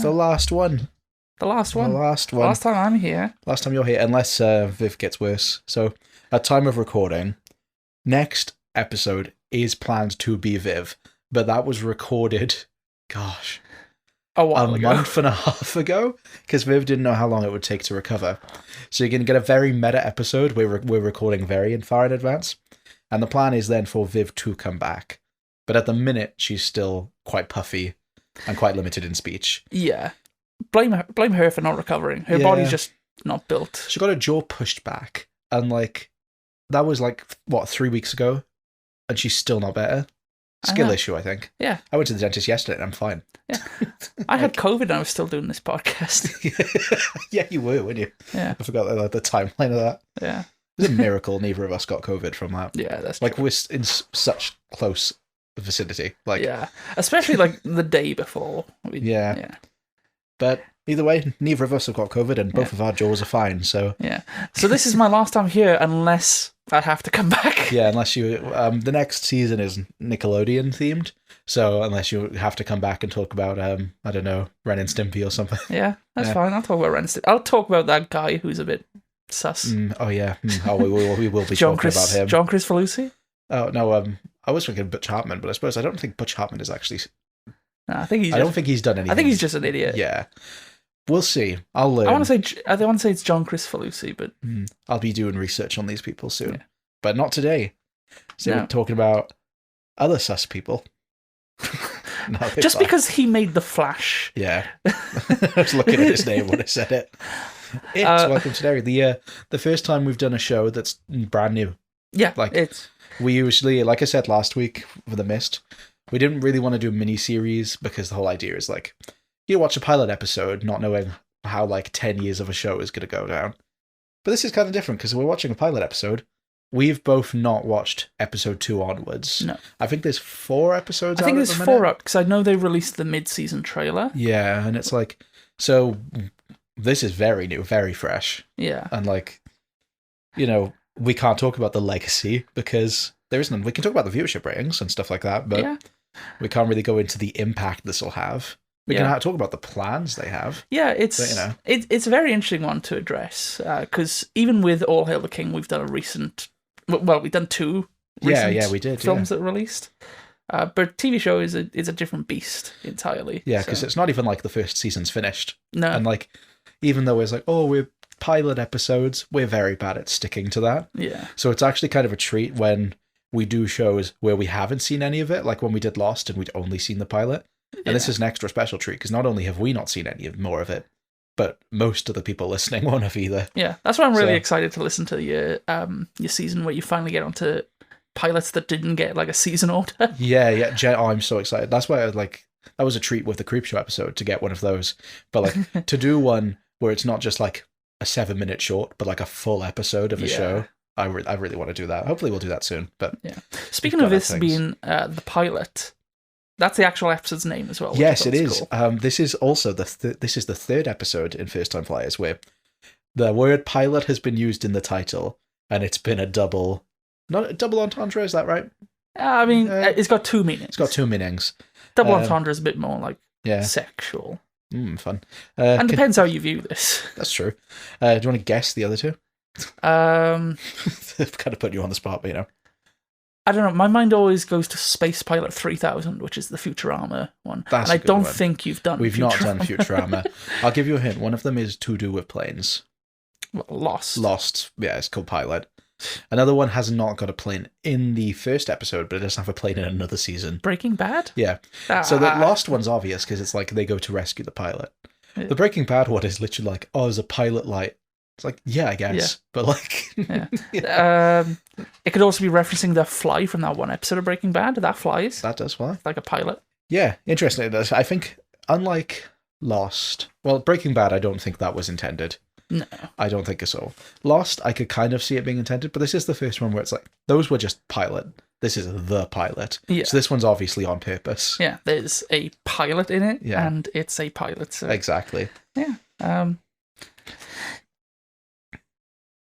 It's the last one. The last one. The last one. Last time I'm here. Last time you're here, unless Viv gets worse. So, at time of recording, next episode is planned to be Viv, but that was recorded, gosh, a month and a half ago, because Viv didn't know how long it would take to recover. So you're going to get a very meta episode. We're recording very far in advance, and the plan is then for Viv to come back. But at the minute, she's still quite puffy and quite limited in speech. Yeah. Blame her for not recovering. Her body's just not built. She got her jaw pushed back, and that was 3 weeks ago, and she's still not better. Skill issue, I think. Yeah. I went to the dentist yesterday and I'm fine. Yeah. I had COVID and I was still doing this podcast. Yeah, you were, weren't you? Yeah. I forgot the timeline of that. Yeah. It was a miracle neither of us got COVID from that. Yeah, that's true. We're in such close vicinity. Yeah. Especially the day before. Yeah. But either way, neither of us have got COVID and both of our jaws are fine, so... Yeah. So this is my last time here unless I have to come back. Yeah, unless you... the next season is Nickelodeon themed, so unless you have to come back and talk about, I don't know, Ren and Stimpy or something. Yeah, that's fine. I'll talk about Ren and Stimpy. I'll talk about that guy who's a bit sus. Oh, yeah. Oh, we will be talking about him. John Chris Falusi? Oh, no, I was thinking Butch Hartman, but I don't think Butch Hartman is actually... No, I don't think he's done anything. I think he's just an idiot. Yeah. We'll see. I'll learn. I want to say it's John Chris Falusi, but... I'll be doing research on these people soon. But not today. So we're talking about other sus people. Just because he made The Flash. Yeah. I was looking at his name when I said it. Welcome to Derry. The first time we've done a show that's brand new. Yeah, we usually, like I said last week for The Mist, we didn't really want to do a mini-series because the whole idea is you watch a pilot episode not knowing how 10 years of a show is going to go down. But this is kind of different because we're watching a pilot episode. We've both not watched episode 2 onwards. No. I think there's 4 episodes I think there's 4 up because I know they released the mid-season trailer. Yeah, and it's so this is very new, very fresh. Yeah. And we can't talk about the legacy because there isn't. We can talk about the viewership ratings and stuff like that, but we can't really go into the impact this will have. We can talk about the plans they have. Yeah, it's a very interesting one to address because even with All Hail the King, we've done we've done 2 recent we did films that were released. But TV show is a different beast entirely. Yeah, because it's not even the first season's finished. No, and even though it's we're pilot episodes, we're very bad at sticking to that. Yeah. So it's actually kind of a treat when we do shows where we haven't seen any of it, like when we did Lost and we'd only seen the pilot. And this is an extra special treat because not only have we not seen any more of it, but most of the people listening won't have either. Yeah, that's why I'm really excited to listen to your season where you finally get onto pilots that didn't get a season order. Yeah. Oh, I'm so excited. That's why that was a treat with the Creep Show episode to get one of those. But to do one where it's not just a 7-minute short, but a full episode of a show. I really want to do that. Hopefully we'll do that soon. But speaking of this being the pilot, that's the actual episode's name as well. Yes, it is. Cool. This is also the 3rd episode in First Time Flyers where the word pilot has been used in the title, and it's been not a double entendre. Is that right? I mean, it's got 2 meanings. It's got 2 meanings. Double entendre is a bit more sexual. Fun. And depends how you view this. That's true. Do you want to guess the other 2? I've kind of put you on the spot, but I don't know. My mind always goes to Space Pilot 3000, which is the Futurama one. That's and I don't one. think you've done We've Futurama. not done Futurama. I'll give you a hint. One of them is to do with planes. Lost. Lost. Yeah, it's called Pilot. Another one has not got a plane in the first episode, but it doesn't have a plane in another season. Breaking Bad? Yeah. So the Lost one's obvious because it's they go to rescue the pilot. Yeah. The Breaking Bad one is literally there's a pilot light. It's yeah, I guess. Yeah. But it could also be referencing the fly from that one episode of Breaking Bad. That flies. That does fly. Like a pilot. Yeah, interesting. It does. I think, unlike Lost, Breaking Bad, I don't think that was intended. No. I don't think so. Lost, I could kind of see it being intended, but this is the first one where it's those were just pilot. This is the pilot. Yeah. So this one's obviously on purpose. Yeah, there's a pilot in it, and it's a pilot. So. Exactly. Yeah.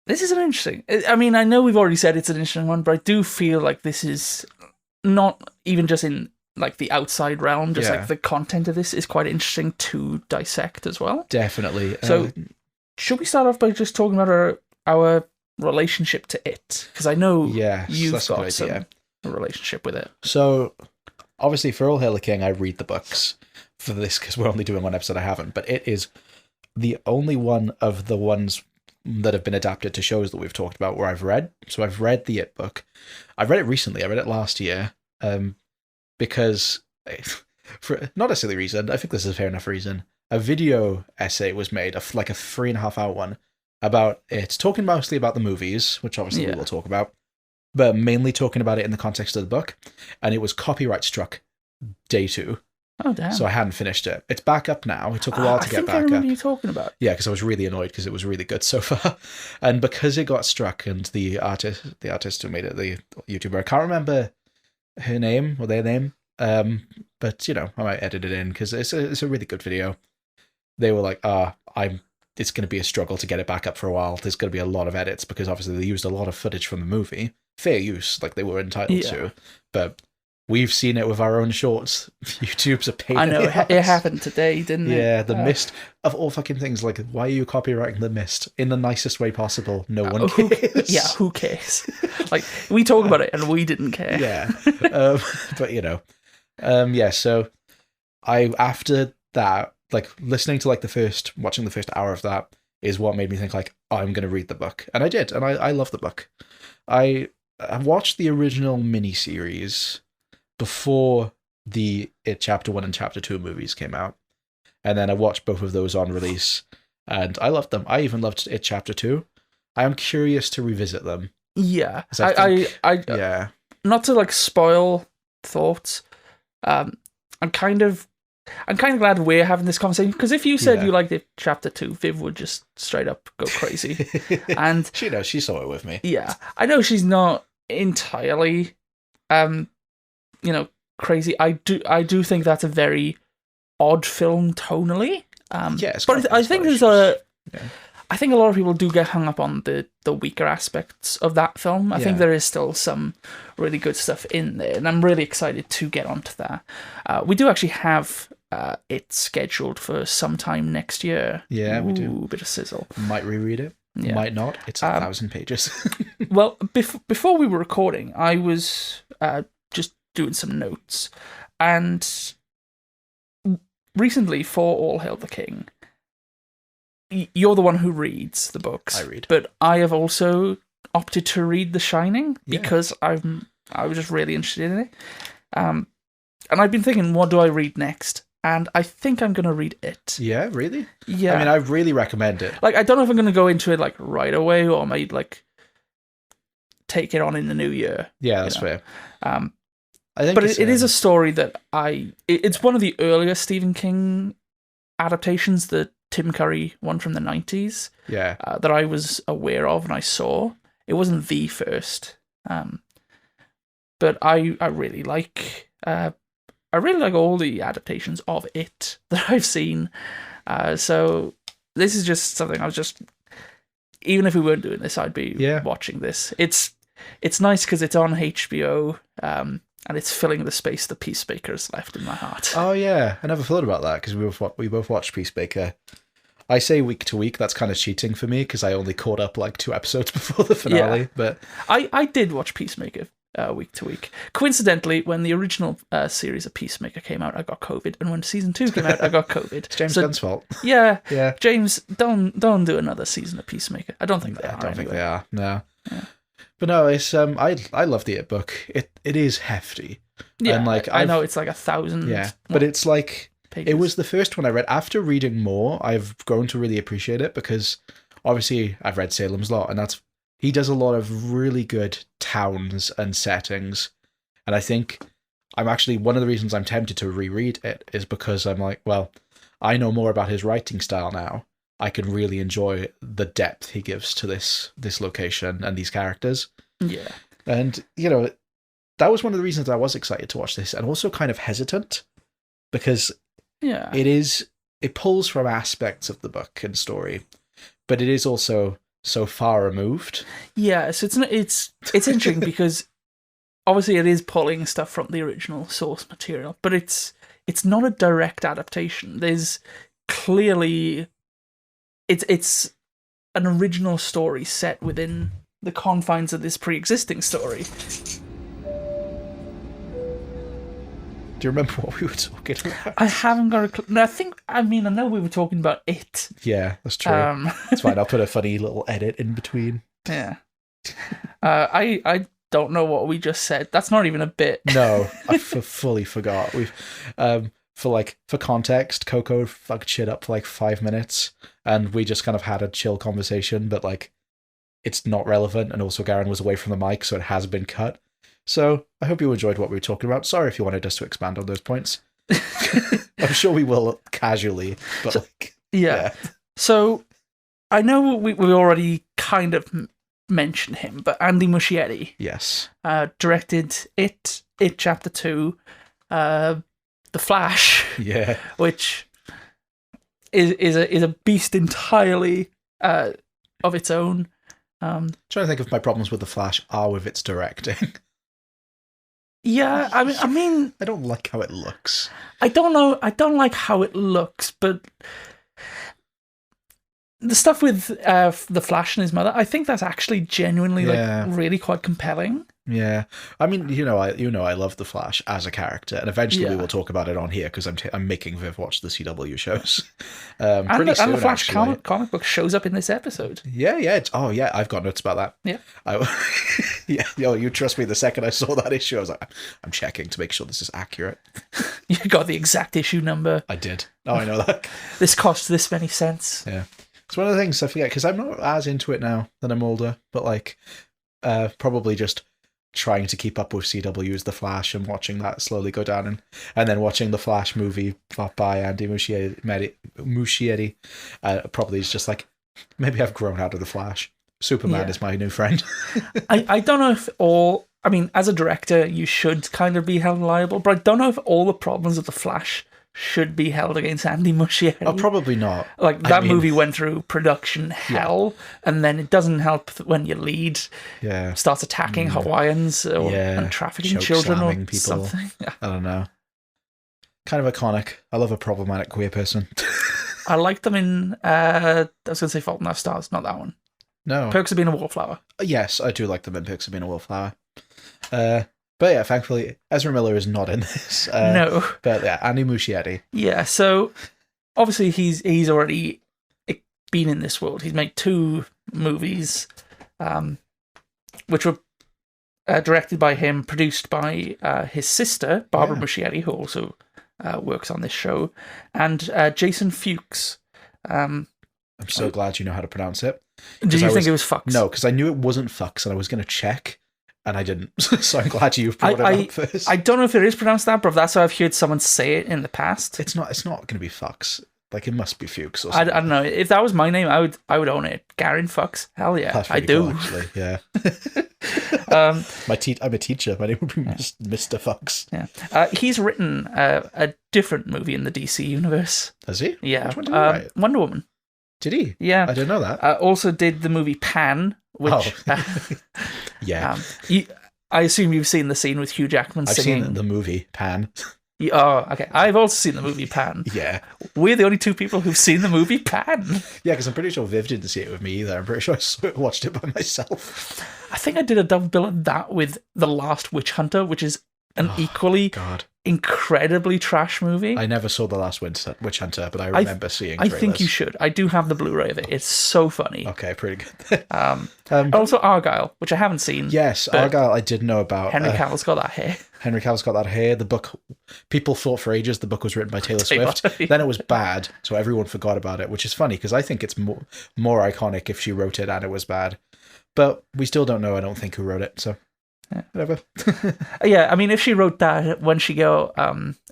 This is an interesting... I mean, I know we've already said it's an interesting one, but I do feel like this is not even just in like the outside realm, just like the content of this is quite interesting to dissect as well. Definitely. So, should we start off by just talking about our relationship to it? Because I know you've got some relationship with it. So, obviously, for All Hail the King, I read the books for this because we're only doing one episode. I haven't, but it is the only one of the ones that have been adapted to shows that we've talked about where I've read. So I've read the It book. I've read it recently. I read it last year because, for not a silly reason, I think this is a fair enough reason, a video essay was made, like a 3.5 hour one, about it, talking mostly about the movies, which obviously we will talk about, but mainly talking about it in the context of the book. And it was copyright struck day 2. Oh, damn. So I hadn't finished it. It's back up now. It took a while to get back up. I remember you talking about. Yeah, because I was really annoyed because it was really good so far. And because it got struck, and the artist who made it, the YouTuber, I can't remember her name or their name, but, I might edit it in because it's a really good video. They were like, it's going to be a struggle to get it back up for a while. There's going to be a lot of edits because obviously they used a lot of footage from the movie. Fair use, like they were entitled to. But we've seen it with our own shorts. YouTube's a pain in the ass. It happened today, didn't it? Yeah, The Mist, of all fucking things. Like, why are you copyrighting The Mist in the nicest way possible? No one cares. Who cares? Like, we talk about it and we didn't care. Yeah. But, so after that, like, listening to, like, watching the first hour of that is what made me think, like, I'm going to read the book. And I did, and I love the book. I watched the original miniseries before the It Chapter 1 and Chapter 2 movies came out. And then I watched both of those on release, and I loved them. I even loved It Chapter 2. I am curious to revisit them. Yeah. I not to, like, spoil thoughts, I'm kind of glad we're having this conversation, because if you said you liked It Chapter 2, Viv would just straight up go crazy. And she saw it with me. Yeah. I know she's not entirely crazy. I do think that's a very odd film tonally. But I think I think a lot of people do get hung up on the weaker aspects of that film. I think there is still some really good stuff in there, and I'm really excited to get onto that. We do actually have it scheduled for sometime next year. Yeah, we do. Bit of sizzle. Might reread it. Yeah. Might not. It's 1,000 pages. Well, before we were recording, I was just doing some notes, and recently for All Hail the King, you're the one who reads the books. I read, but I have also opted to read The Shining because I was just really interested in it, and I've been thinking, what do I read next? And I think I'm going to read it. Yeah, really? Yeah. I mean, I really recommend it. Like, I don't know if I'm going to go into it, like, right away, or I might, like, take it on in the new year. Yeah, that's fair. I think it is a story that it's one of the earlier Stephen King adaptations, the Tim Curry one from the 90s. Yeah. That I was aware of and I saw. It wasn't the first. But I really like... I really like all the adaptations of it that I've seen. So this is just something I was just... Even if we weren't doing this, I'd be watching this. It's nice because it's on HBO, and it's filling the space the Peacemaker's left in my heart. Oh, yeah. I never thought about that because we both watched Peacemaker. I say week to week. That's kind of cheating for me because I only caught up like 2 episodes before the finale. Yeah. But I did watch Peacemaker week to week. Coincidentally, when the original series of Peacemaker came out, I got COVID, and when season 2 came out, I got COVID. It's James Gunn's fault. Yeah. James, don't do another season of Peacemaker. I don't think they are. I don't think they are. No. Yeah. But no, it's I love the It book. It is hefty. Yeah, and like I know it's like 1,000. Yeah, but it's like pages. It was the first one I read. After reading more, I've grown to really appreciate it because obviously I've read Salem's Lot, and he does a lot of really good towns and settings. And I think I'm actually, one of the reasons I'm tempted to reread it is because I'm like, well, I know more about his writing style now. I can really enjoy the depth he gives to this location and these characters. Yeah. And, that was one of the reasons I was excited to watch this, and also kind of hesitant because it pulls from aspects of the book and story, but it is also so far removed. Yeah, so it's interesting because obviously it is pulling stuff from the original source material, but it's not a direct adaptation. There's clearly it's an original story set within the confines of this pre-existing story. Do you remember what we were talking about? I haven't got a clue. No, I know we were talking about it. Yeah, that's true. It's fine. I'll put a funny little edit in between. Yeah. I don't know what we just said. That's not even a bit. No, I fully forgot. We've for context, Coco fucked shit up for like 5 minutes, and we just kind of had a chill conversation, but like it's not relevant, and also Garen was away from the mic, so it has been cut. So I hope you enjoyed what we were talking about. Sorry if you wanted us to expand on those points. I'm sure we will casually, but like yeah. So I know we already kind of mentioned him, but Andy Muschietti, yes, directed It Chapter 2, The Flash, yeah, which is a beast entirely of its own. Trying to think if my problems with The Flash are with its directing. Yeah, I mean, I don't like how it looks. I don't know. I don't like how it looks, but the stuff with the Flash and his mother, I think that's actually genuinely like really quite compelling. Yeah, I mean, I love the Flash as a character, and eventually we will talk about it on here because I'm making Viv watch the CW shows. And the Flash comic book shows up in this episode. Yeah. I've got notes about that. Yeah, you trust me. The second I saw that issue, I was like, I'm checking to make sure this is accurate. You got the exact issue number. I did. Oh, I know that. This costs this many cents. Yeah, it's one of the things I forget because I'm not as into it now that I'm older, but like, probably just trying to keep up with CW's The Flash and watching that slowly go down, and then watching the Flash movie by Andy Muschietti probably is just like, maybe I've grown out of the Flash. Superman is my new friend. I don't know if as a director you should kind of be held liable, but I don't know if all the problems of the Flash should be held against Andy Muschietti. Oh, probably not. Like, that movie went through production hell, and then it doesn't help when your lead starts attacking Hawaiians and trafficking children or people. Something. I don't know. Kind of iconic. I love a problematic queer person. I liked them in, I was going to say Fault in Our Stars, not that one. No. Perks of Being a Wallflower. Yes, I do like them in Perks of Being a Wallflower. But yeah, thankfully, Ezra Miller is not in this. No. But yeah, Andy Muschietti. Yeah, so obviously he's already been in this world. He's made 2 movies, which were directed by him, produced by his sister, Barbara Muschietti, who also works on this show, and Jason Fuchs. I'm so glad you know how to pronounce it. Did you think it was Fuchs? No, because I knew it wasn't Fuchs, and I was going to check. And I didn't, so I'm glad you've brought it up first. I don't know if it is pronounced that, but that's how I've heard someone say it in the past. It's not going to be Fuchs. Like, it must be Fuchs or I something. don't know. If that was my name, I would own it. Garen Fuchs. Hell yeah, That's I do. cool, actually, yeah. I'm a teacher. My name would be Mr. Fuchs. Yeah. He's written a different movie in the DC universe. Has he? Yeah. Which one did he write? Wonder Woman. Did he? Yeah. I didn't know that. Also did the movie Pan, which... yeah. I assume you've seen the scene with Hugh Jackman singing. I've seen the movie Pan. Oh, okay. I've also seen the movie Pan. Yeah. We're the only 2 people who've seen the movie Pan. Yeah, because I'm pretty sure Viv didn't see it with me either. I'm pretty sure I watched it by myself. I think I did a double bill of that with The Last Witch Hunter, which is an equally incredibly trash movie. I never saw The Last Witch Hunter, but I remember seeing trailers. I think you should. I do have the Blu-ray of it. It's so funny. Okay, pretty good. Also Argyle, which I haven't seen. Yes, Argyle I did know about. Henry Cavill's got that hair. Henry Cavill's got that hair. The book, people thought for ages the book was written by Taylor Swift. Then it was bad, so everyone forgot about it, which is funny because I think it's more iconic if she wrote it and it was bad. But we still don't know, I don't think, who wrote it, so whatever. Yeah, I mean, if she wrote that when she got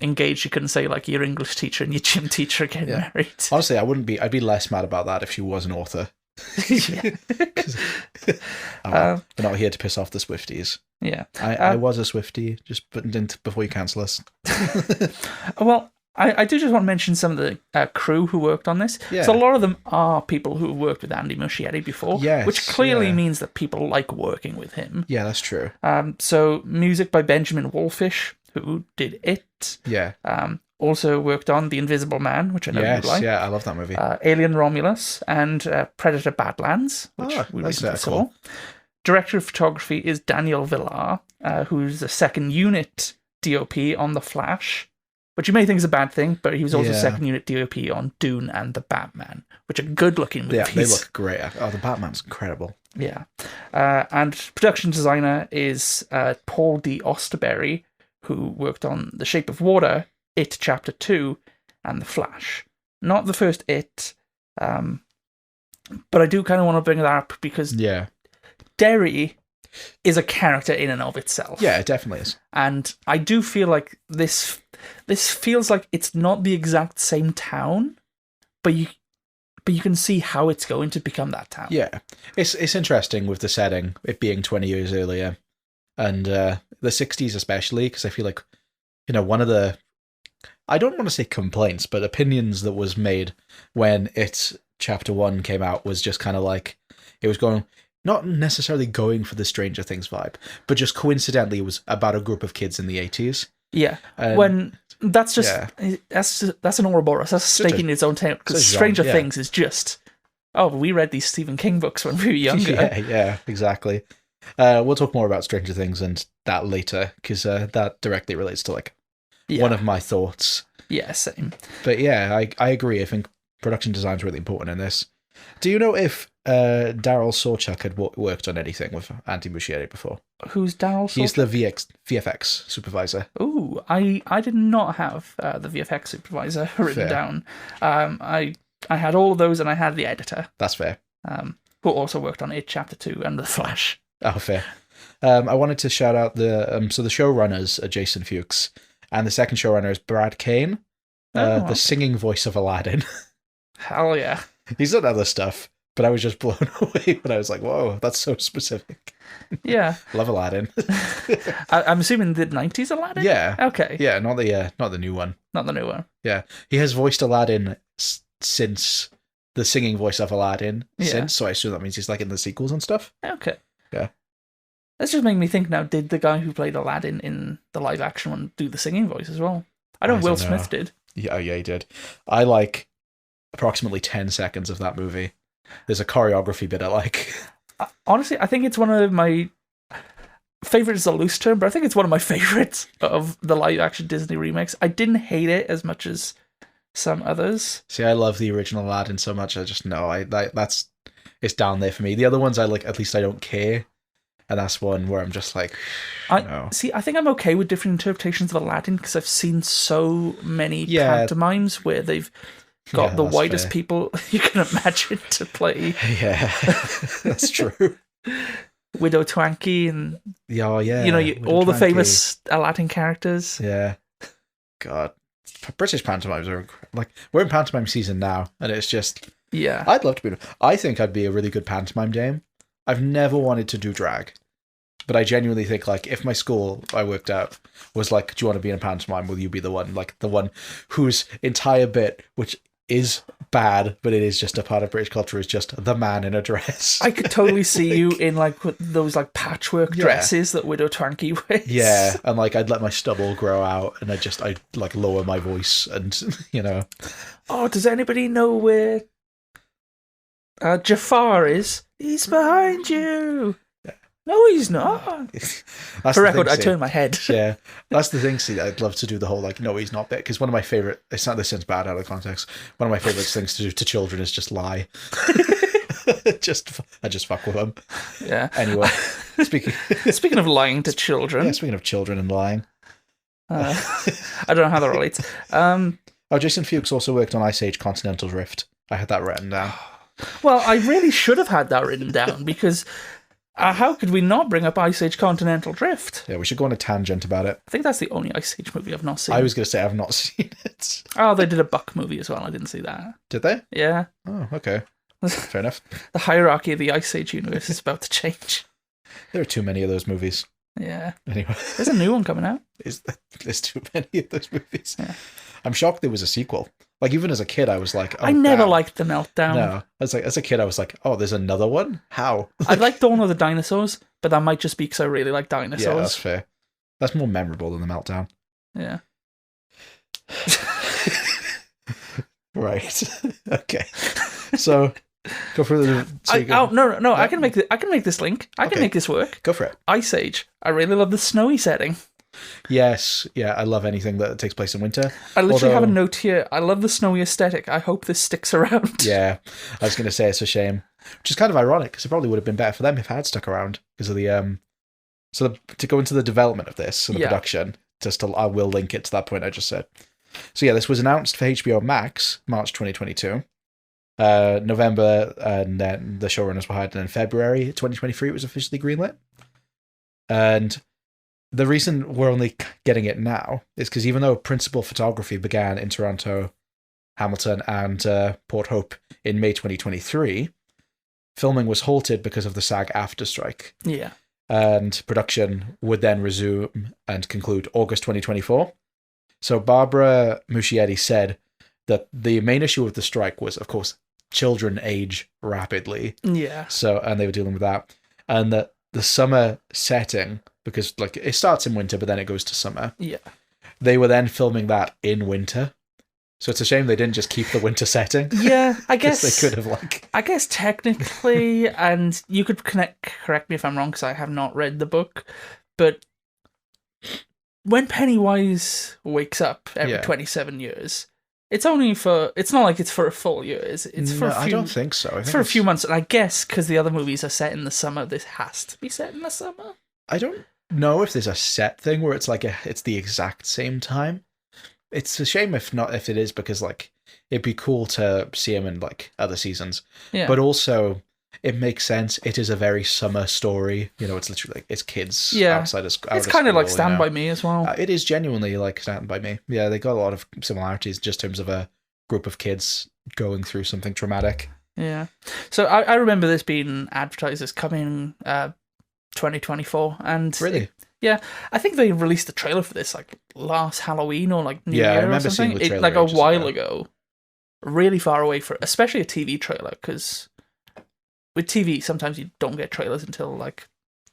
engaged, she couldn't say, like, your English teacher and your gym teacher getting married. Honestly, I'd be less mad about that if she was an author. We're not here to piss off the Swifties. Yeah. I was a Swiftie, just before you cancel us. Well, I do just want to mention some of the crew who worked on this. Yeah. So a lot of them are people who have worked with Andy Muschietti before, Yes, which clearly yeah. means that people like working with him. Yeah, that's true. So music by Benjamin Wallfish, who did It. Yeah. Also worked on The Invisible Man, which I know you like. Yeah, I love that movie. Alien Romulus and Predator Badlands, which we recently saw. Cool. Director of photography is Daniel Villar, who's a second unit DOP on The Flash, which you may think is a bad thing, but he was also second unit DOP on Dune and The Batman, which are good-looking movies. Yeah, they look great. Oh, The Batman's incredible. Yeah. And production designer is Paul D. Osterberry, who worked on The Shape of Water, It Chapter 2, and The Flash. Not the first It, but I do kind of want to bring that up because Derry is a character in and of itself. Yeah, it definitely is. And I do feel like this feels like it's not the exact same town, but you can see how it's going to become that town. Yeah. It's interesting with the setting, it being 20 years earlier, and the 60s especially, because I feel like, one of the, I don't want to say complaints, but opinions that was made when It's Chapter 1 came out was just kind of like, it was going, not necessarily going for the Stranger Things vibe, but just coincidentally it was about a group of kids in the 80s. Yeah. When that's just that's an Ouroboros. That's staking its own tail. Because Stranger Things is just, we read these Stephen King books when we were younger. Yeah, exactly. We'll talk more about Stranger Things and that later, because that directly relates to one of my thoughts. Yeah, same. But yeah, I agree. I think production design is really important in this. Do you know if Daryl Sawchuk had worked on anything with Andy Muschietti before? Who's Daryl Sawchuk? He's the VFX supervisor. Ooh, I did not have the VFX supervisor written down. I had all of those, and I had the editor. That's fair. Who also worked on It Chapter 2 and The Flash. Oh, fair. I wanted to shout out the showrunners are Jason Fuchs, and the second showrunner is Brad Kane, the singing voice of Aladdin. Hell yeah. He's done other stuff, but I was just blown away when I was like, whoa, that's so specific. Yeah. Love Aladdin. I'm assuming the 90s Aladdin? Yeah. Okay. Yeah, not the new one. Not the new one. Yeah. He has voiced Aladdin since the singing voice of Aladdin so I assume that means he's in the sequels and stuff. Okay. Yeah. That's just making me think now, did the guy who played Aladdin in the live action one do the singing voice as well? I know Will Smith did. Yeah, he did. I like approximately 10 seconds of that movie. There's a choreography bit I like. Honestly, I think it's one of my favorite is a loose term, but I think it's one of my favorites of the live action Disney remakes. I didn't hate it as much as some others. See, I love the original Aladdin so much. I just know it's down there for me. The other ones I like, at least I don't care. And that's one where I'm just like, See, I think I'm okay with different interpretations of Aladdin because I've seen so many pantomimes where they've got the whitest people you can imagine to play. Yeah, that's true. Widow Twankey and all the famous Aladdin characters. Yeah, God, British pantomimes are we're in pantomime season now, and it's just I'd love to be. I think I'd be a really good pantomime dame. I've never wanted to do drag, but I genuinely think if my school I worked at was do you want to be in a pantomime? Will you be the one? The one whose entire bit, which is bad, but it is just a part of British culture, is just the man in a dress. I could totally see you in those patchwork dresses that Widow Twankey wears. Yeah, and I'd let my stubble grow out, and I'd lower my voice, and Oh, does anybody know where Jafar is? He's behind you. No, he's not. For record, I turned my head. Yeah, that's the thing. See, I'd love to do the whole no, he's not bit, because one of my favorite. It's not. This sounds bad out of context. One of my favorite things to do to children is just lie. I just fuck with them. Yeah. Anyway, speaking of lying to children. Yeah, speaking of children and lying. I don't know how that relates. Jason Fuchs also worked on Ice Age Continental Drift. I had that written down. Well, I really should have had that written down because how could we not bring up Ice Age Continental Drift? Yeah, we should go on a tangent about it. I think that's the only Ice Age movie I've not seen. I was going to say I've not seen it. Oh, they did a Buck movie as well. I didn't see that. Did they? Yeah. Oh, okay. Fair enough. The hierarchy of the Ice Age universe is about to change. There are too many of those movies. Yeah. Anyway. There's a new one coming out. There's too many of those movies. Yeah. I'm shocked there was a sequel. Like, even as a kid, I was like, oh, I never damn. liked The Meltdown. No, I was like, as a kid, I was like, oh, there's another one? How? I like Dawn of the Dinosaurs, but that might just be because I really like dinosaurs. Yeah, that's fair. That's more memorable than The Meltdown. Yeah. Right. Okay. So, go for the... No. I can make this link. I can make this work. Go for it. Ice Age. I really love the snowy setting. Yes. Yeah, I love anything that takes place in winter. I literally have a note here. I love the snowy aesthetic. I hope this sticks around. Yeah. I was going to say it's a shame. Which is kind of ironic, because it probably would have been better for them if it had stuck around. Because of the... to go into the development of this, and the production, I will link it to that point I just said. So yeah, this was announced for HBO Max, March 2022. November, and then the showrunners were hired, and in February 2023 it was officially greenlit. And the reason we're only getting it now is because even though principal photography began in Toronto, Hamilton, and Port Hope in May 2023, filming was halted because of the SAG-AFTRA strike. Yeah. And production would then resume and conclude August 2024. So Barbara Muschietti said that the main issue of the strike was, of course, children age rapidly. Yeah. So, and they were dealing with that. And that the summer setting, because like it starts in winter, but then it goes to summer. Yeah. They were then filming that in winter. So it's a shame they didn't just keep the winter setting. Yeah, I guess they could have I guess technically, and you could correct me if I'm wrong because I have not read the book, but when Pennywise wakes up every 27 years, it's not like it's for a full year. It's for a few, I don't think so. It's for a few months, and I guess because the other movies are set in the summer, this has to be set in the summer. I don't know if there's a set thing where it's like it's the exact same time. It's a shame if it is, because like it'd be cool to see him in like other seasons. Yeah. But also it makes sense. It is a very summer story. You know, it's literally like it's kids outside of school. It's kind of like Stand By Me as well. It is genuinely like Stand By Me. Yeah, they got a lot of similarities just in terms of a group of kids going through something traumatic. Yeah. So I remember this being advertised as coming 2024, and really. Yeah, I think they released the trailer for this like last Halloween or like New Year I remember or something. seeing the trailer like a while ago. Really far away for, especially a TV trailer, because with TV sometimes you don't get trailers until like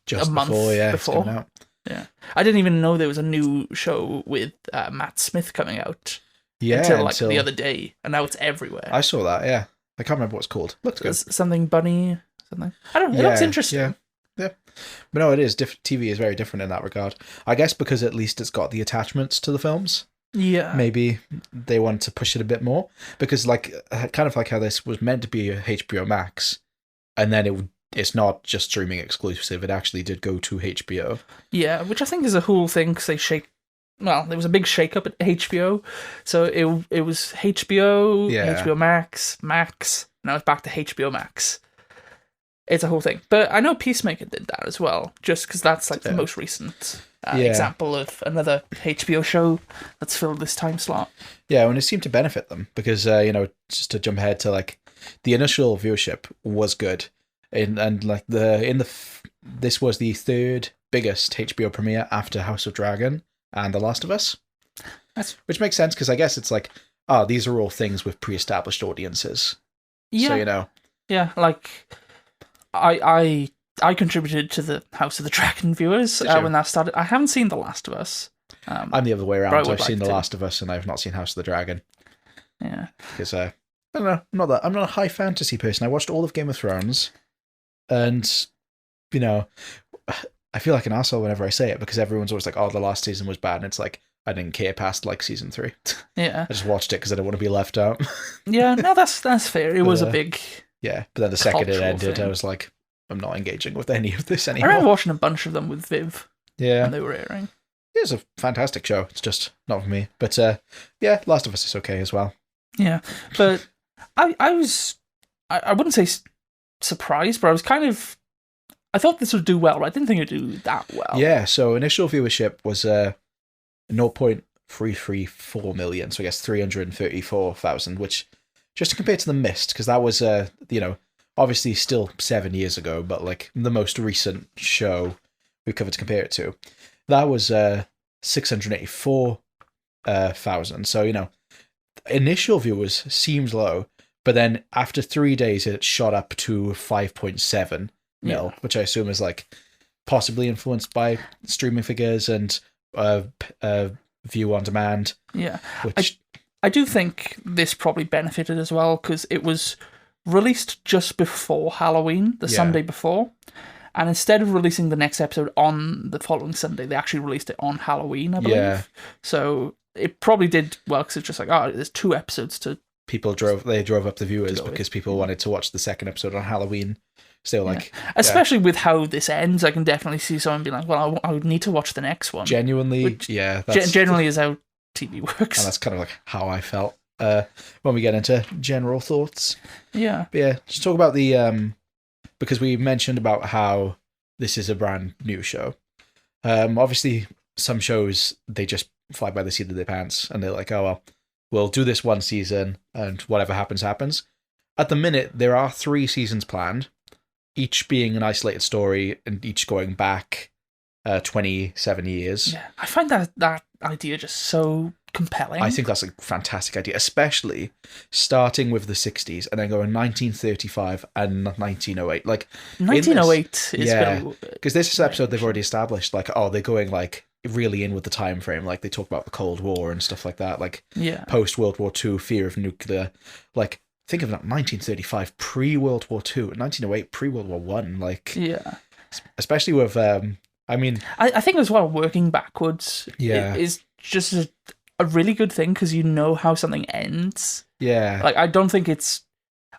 just a month before. It's coming out. Yeah, I didn't even know there was a new show with Matt Smith coming out. Yeah, until the other day, and now it's everywhere. I saw that. Yeah, I can't remember what it's called. Looks good. Something bunny, something. I don't know. It looks interesting. Yeah, but no, it is. TV is very different in that regard. I guess because at least it's got the attachments to the films. Yeah. Maybe they want to push it a bit more, because like kind of like how this was meant to be a HBO Max, and then it's not just streaming exclusive. It actually did go to HBO. Yeah, which I think is a cool thing, because there was a big shake-up at HBO. So it was HBO, HBO Max. Now it's back to HBO Max. It's a whole thing. But I know Peacemaker did that as well, just because that's like the most recent example of another HBO show that's filled this time slot. Yeah, and it seemed to benefit them, because, just to jump ahead to like, the initial viewership was good. This was the third biggest HBO premiere after House of Dragon and The Last of Us. Which makes sense, because I guess it's like, these are all things with pre-established audiences. Yeah. So, Yeah, like, I contributed to the House of the Dragon viewers when that started. I haven't seen The Last of Us. I'm the other way around. I've seen The Last of Us, and I've not seen House of the Dragon. Yeah. Because, I don't know, I'm not a high fantasy person. I watched all of Game of Thrones, and, I feel like an asshole whenever I say it, because everyone's always like, the last season was bad, and it's like, I didn't care past like season 3. Yeah. I just watched it because I don't want to be left out. Yeah, no, that's fair. It was a big... Yeah, but then the second it ended, I was like, I'm not engaging with any of this anymore. I remember watching a bunch of them with Viv when they were airing. It's a fantastic show. It's just not for me. But Last of Us is okay as well. Yeah, but I wouldn't say surprised, but I was kind of... I thought this would do well, but I didn't think it would do that well. Yeah, so initial viewership was 0.334 million, so I guess 334,000, which... Just to compare to The Mist, because that was, obviously still 7 years ago, but like the most recent show we've covered to compare it to, that was 684,000. So, initial viewers seemed low, but then after 3 days it shot up to 5.7 mil, which I assume is like possibly influenced by streaming figures and view on demand. Yeah. Which I do think this probably benefited as well because it was released just before Halloween, the Sunday before. And instead of releasing the next episode on the following Sunday, they actually released it on Halloween, I believe. Yeah. So it probably did well because it's just like, oh, there's 2 episodes to... People drove up the viewers because people wanted to watch the second episode on Halloween. So like... Especially with how this ends, I can definitely see someone being like, well, I would need to watch the next one. Genuinely, which generally is how TV works. And that's kind of like how I felt when we get into general thoughts. Yeah. But yeah, just talk about the... because we mentioned about how this is a brand new show. Obviously, some shows, they just fly by the seat of their pants and they're like, oh, well, we'll do this one season and whatever happens, happens. At the minute, there are 3 seasons planned, each being an isolated story and each going back 27 years. Yeah, I find that idea just so compelling. I think that's a fantastic idea, especially starting with the 60s and then going 1935 and 1908. Like 1908 is because this episode they've already established like, oh, they're going like really in with the time frame. Like they talk about the Cold War and stuff like that. Like post World War II, fear of nuclear. Like think of that 1935 pre World War II, 1908 pre World War One. Like especially with I mean, I think as well working backwards is just a really good thing because you know how something ends. Yeah. Like, I don't think it's...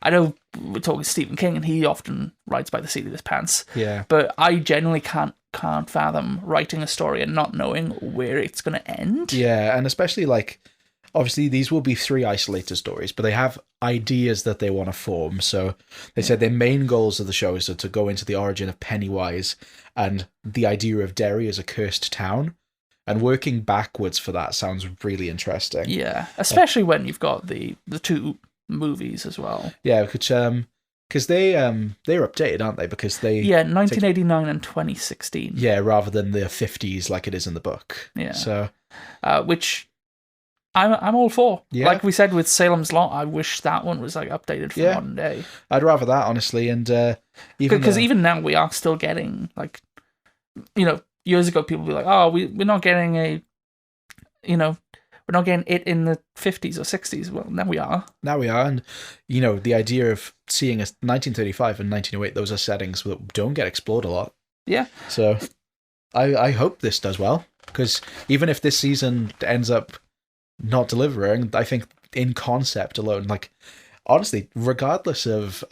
I know we're talking Stephen King and he often writes by the seat of his pants. Yeah. But I generally can't fathom writing a story and not knowing where it's going to end. Yeah, and especially, like, obviously these will be 3 isolated stories, but they have ideas that they want to form. So they said their main goals of the show is to go into the origin of Pennywise and the idea of Derry as a cursed town. And working backwards for that sounds really interesting. Yeah, especially when you've got the 2 movies as well. Yeah, because they're updated, aren't they? Because they 1989 and 2016. Yeah, rather than the 50s like it is in the book. Yeah. So, which I'm all for. Yeah. Like we said with Salem's Lot, I wish that one was like updated for modern day. I'd rather that, honestly, and even now we are still getting like, you know. Years ago, people would be like, "Oh, we're not getting we're not getting it in the 50s or 60s." Well, now we are. Now we are, and the idea of seeing a 1935 and 1908, those are settings that don't get explored a lot. Yeah. So, I hope this does well because even if this season ends up not delivering, I think in concept alone, like honestly, regardless of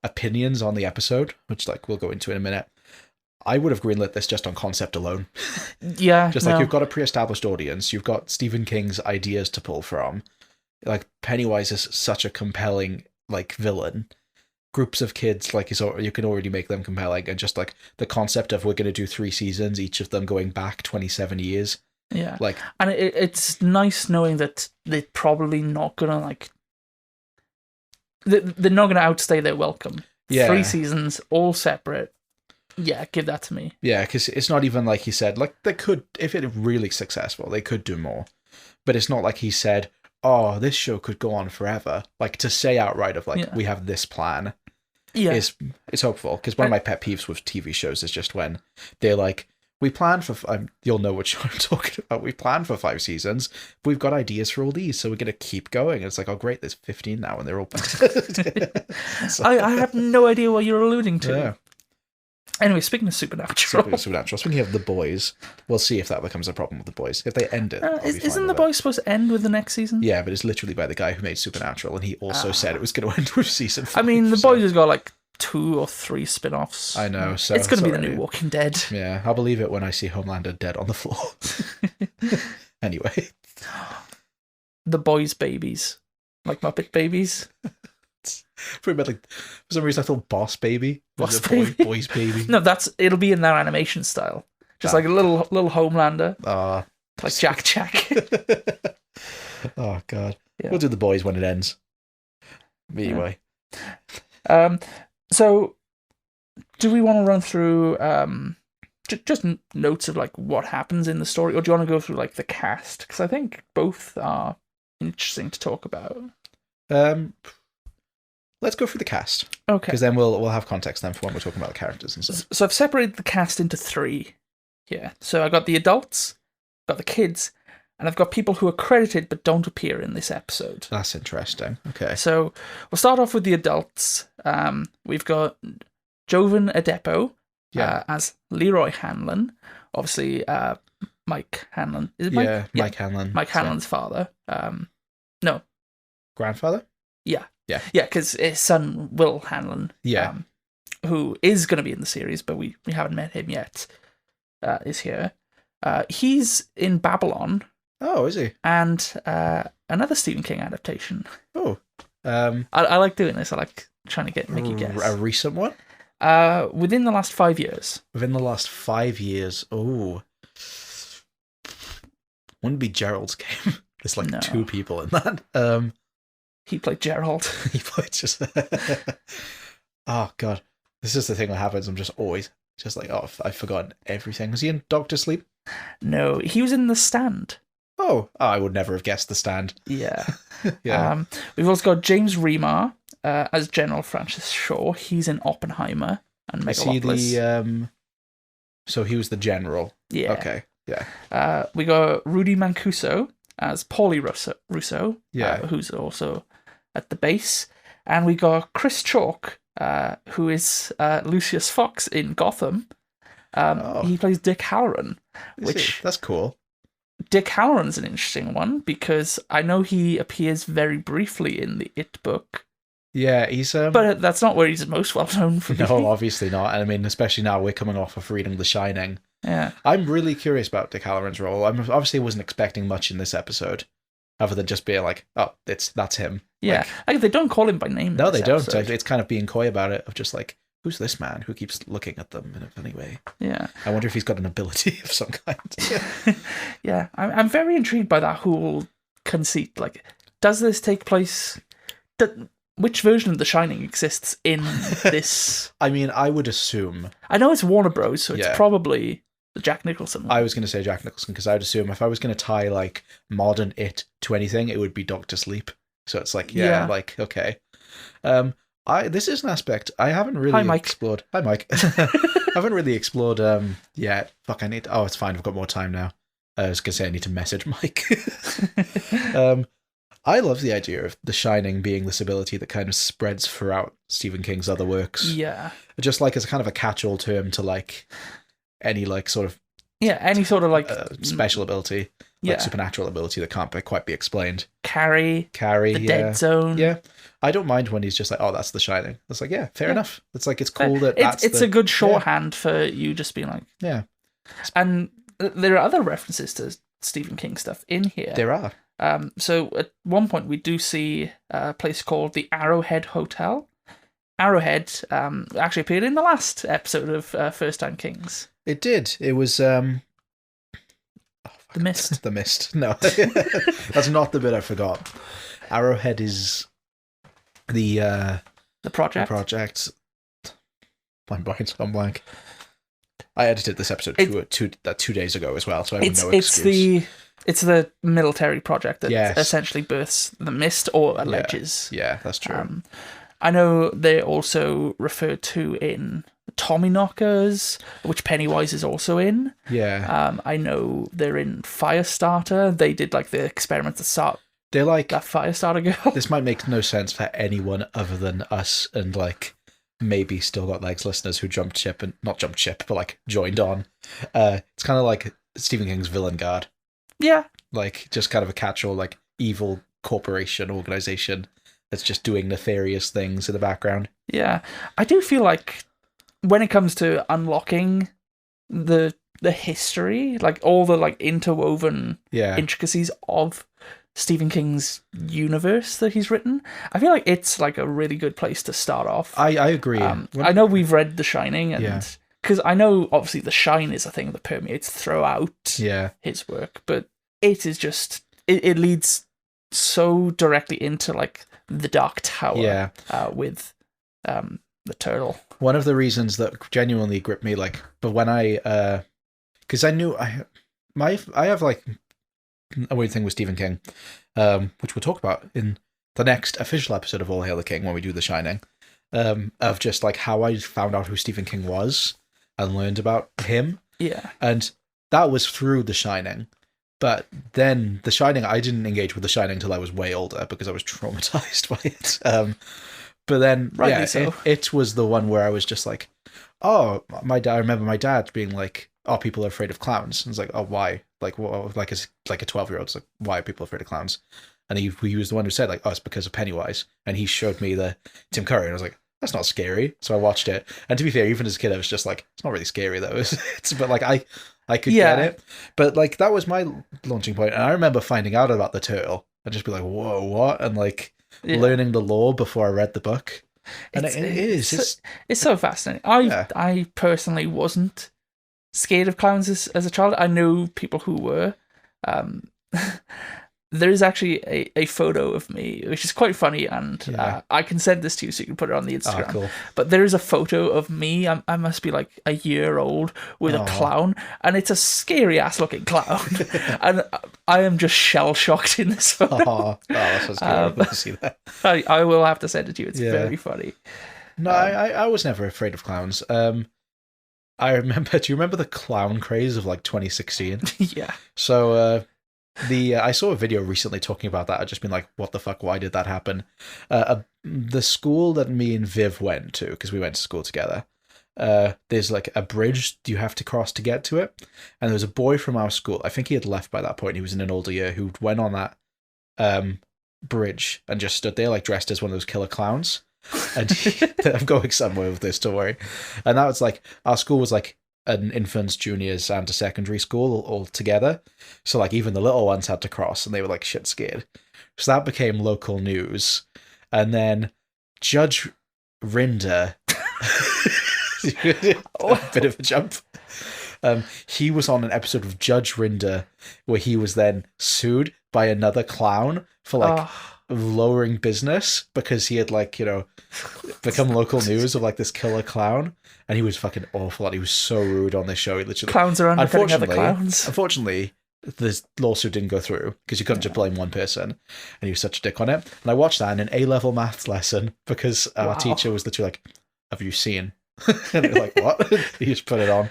opinions on the episode, which like we'll go into in a minute. I would have greenlit this just on concept alone. Yeah. Just like you've got a pre-established audience, you've got Stephen King's ideas to pull from. Like Pennywise is such a compelling like villain. Groups of kids, like you can already make them compelling, and just like the concept of we're going to do 3 seasons, each of them going back 27 years. Yeah. Like, and it's nice knowing that they're probably not gonna like. They're not gonna outstay their welcome. Yeah. 3 seasons, all separate. Yeah, give that to me. Yeah, because it's not even like he said, like, they could, if it really successful, they could do more. But it's not like he said, oh, this show could go on forever. Like, to say outright of, like, we have this plan is hopeful. Because one of my pet peeves with TV shows is just when they're like, we planned for, you'll know what show I'm talking about, we planned for 5 seasons, but we've got ideas for all these, so we're going to keep going. And it's like, oh, great, there's 15 now, and they're all... So, I have no idea what you're alluding to. Yeah. Anyway, speaking of Supernatural. Speaking of The Boys, we'll see if that becomes a problem with The Boys. If they end it, isn't The Boys supposed to end with the next season? Yeah, but it's literally by the guy who made Supernatural, and he also said it was going to end with season 5. I mean, The Boys has got like 2 or 3 spin-offs. I know, so... It's going to be the new Walking Dead. Yeah, I'll believe it when I see Homelander dead on the floor. Anyway. The Boys babies. Like Muppet babies. For some reason I thought Boss Baby. Boss Baby? Boys Baby. No, it'll be in their animation style. Just like a little Homelander. Like Jack. Oh, God. Yeah. We'll do The Boys when it ends. Anyway. So, do we want to run through just notes of like what happens in the story, or do you want to go through like the cast? Because I think both are interesting to talk about? Let's go through the cast. Okay. Because then we'll have context then for when we're talking about the characters and stuff. So I've separated the cast into 3 here. So I got the adults, got the kids, and I've got people who are credited but don't appear in this episode. That's interesting. Okay. So we'll start off with the adults. We've got Jovan Adepo as Leroy Hanlon. Obviously, Mike Hanlon. Is it Mike? Yeah, Mike Hanlon. Mike Hanlon's father. No. Grandfather? Yeah. Yeah. Yeah, because his son, Will Hanlon, who is going to be in the series, but we haven't met him yet, is here. He's in Babylon. Oh, is he? And another Stephen King adaptation. Oh. I like doing this. I like trying to make you guess. A recent one? Within the last 5 years. Within the last 5 years. Oh. Wouldn't be Gerald's Game. There's like 2 people in that. He played Gerald. He played just... Oh, God. This is the thing that happens. I'm just always just like, oh, I've forgotten everything. Was he in Doctor Sleep? No, he was in The Stand. Oh, I would never have guessed The Stand. Yeah. Yeah. We've also got James Remar as General Francis Shaw. He's in Oppenheimer and Megalopolis. Is he the... So he was the general. Yeah. Okay, yeah. We got Rudy Mancuso as Paulie Russo, Yeah. who's also at the base. And we got Chris Chalk, who is Lucius Fox in Gotham. He plays Dick Halloran, That's cool. Dick Halloran's an interesting one because I know he appears very briefly in the It book. Yeah, he's... But that's not where he's most well known for. No, obviously not. And I mean, especially now we're coming off of reading The Shining. Yeah. I'm really curious about Dick Halloran's role. I obviously wasn't expecting much in this episode, other than just being like, oh, that's him. Yeah, like they don't call him by name. No, they don't. It's kind of being coy about it, of just like, who's this man who keeps looking at them in a funny way? Yeah. I wonder if he's got an ability of some kind. Yeah, I'm very intrigued by that whole conceit. Like, does this take place... Which version of The Shining exists in this? I mean, I would assume... I know it's Warner Bros, so it's probably the Jack Nicholson one. I was going to say Jack Nicholson, because I would assume if I was going to tie, like, modern It to anything, it would be Doctor Sleep. So it's like, like, okay. This is an aspect I haven't really explored. Hi, Mike. I haven't really explored yet. Fuck, I need... Oh, it's fine. I've got more time now. I was going to say I need to message Mike. I love the idea of The Shining being this ability that kind of spreads throughout Stephen King's other works. Yeah. Just like as kind of a catch-all term to like any like sort of... Yeah, any sort of like... special ability. Like supernatural ability that can't quite be explained. Carrie. The Dead Zone. Yeah. I don't mind when he's just like, oh, that's The Shining. It's like, yeah, fair enough. It's like, it's cool that it's a good shorthand for you just being like... Yeah. And there are other references to Stephen King stuff in here. There are. So at one point we do see a place called the Arrowhead Hotel. Arrowhead actually appeared in the last episode of First Time Kings. It did. It was... The Mist. The Mist. No. That's not the bit I forgot. Arrowhead is the project. The project. I'm blank. I edited this episode 2 days ago as well, so I have no excuse. It's the military project that essentially births the Mist, or alleges. Yeah, that's true. I know they're also referred to in Tommyknockers, which Pennywise is also in. Yeah. I know they're in Firestarter. They did like the experiment to start. They're like that Firestarter girl. This might make no sense for anyone other than us and like maybe Still Got Legs listeners who jumped ship and not jumped ship, but like joined on. It's kind of like Stephen King's Villain Guard. Yeah. Like just kind of a catch-all, like evil corporation organization that's just doing nefarious things in the background. Yeah. I do feel like when it comes to unlocking the history, like all the like interwoven intricacies of Stephen King's universe that he's written, I feel like it's like a really good place to start off. I agree. I know we've read The Shining, and because I know obviously The Shine is a thing that permeates throughout his work, but it is just it leads so directly into like the Dark Tower with the turtle. One of the reasons that genuinely gripped me, like, but when I because I knew I have like a weird thing with Stephen King, which we'll talk about in the next official episode of All Hail the King when we do The Shining, of just like how I found out who Stephen King was and learned about him. Yeah. And that was through The Shining. But then The Shining, I didn't engage with The Shining until I was way older because I was traumatized by it. But then, Rightly yeah, so. it was the one where I was just like, oh, my dad. I remember my dad being like, "Oh, people are afraid of clowns." And it's like, "Oh, why?" Like, well, like a 12-year-old. It's like, "Why are people afraid of clowns?" And he was the one who said like, "Oh, it's because of Pennywise." And he showed me the Tim Curry, and I was like, "That's not scary." So I watched it. And to be fair, even as a kid, I was just like, "It's not really scary though." But like I could get it. But like that was my launching point. And I remember finding out about the turtle and just be like, "Whoa, what?" And like learning the lore before I read the book. And it's so fascinating. I personally wasn't scared of clowns as a child. I know people who were. There is actually a photo of me, which is quite funny, and I can send this to you so you can put it on the Instagram. Oh, cool. But there is a photo of me, I must be like a year old, with a clown, and it's a scary-ass looking clown. And I am just shell-shocked in this photo. Oh, that sounds good. I'd love to see that. I will have to send it to you. It's very funny. No, I was never afraid of clowns. I remember, do you remember the clown craze of like 2016? Yeah. So, I saw a video recently talking about that. I'd just been like, what the fuck? Why did that happen? The school that me and Viv went to, because we went to school together, there's like a bridge you have to cross to get to it. And there was a boy from our school, I think he had left by that point, he was in an older year, who went on that bridge and just stood there like dressed as one of those killer clowns. And I'm going somewhere with this, don't worry. And that was like, our school was like an infants, juniors, and a secondary school all together. So like even the little ones had to cross, and they were like shit scared. So that became local news. And then Judge Rinder, a bit of a jump. He was on an episode of Judge Rinder where he was then sued by another clown for like lowering business because he had like, become local news of like this killer clown. And he was fucking awful. And he was so rude on this show. He literally, clowns are undercutting other clowns. Unfortunately, this lawsuit didn't go through because you couldn't just blame one person. And he was such a dick on it. And I watched that in an A-level maths lesson because our teacher was literally like, "Have you seen?" And they were like, "What?" He just put it on.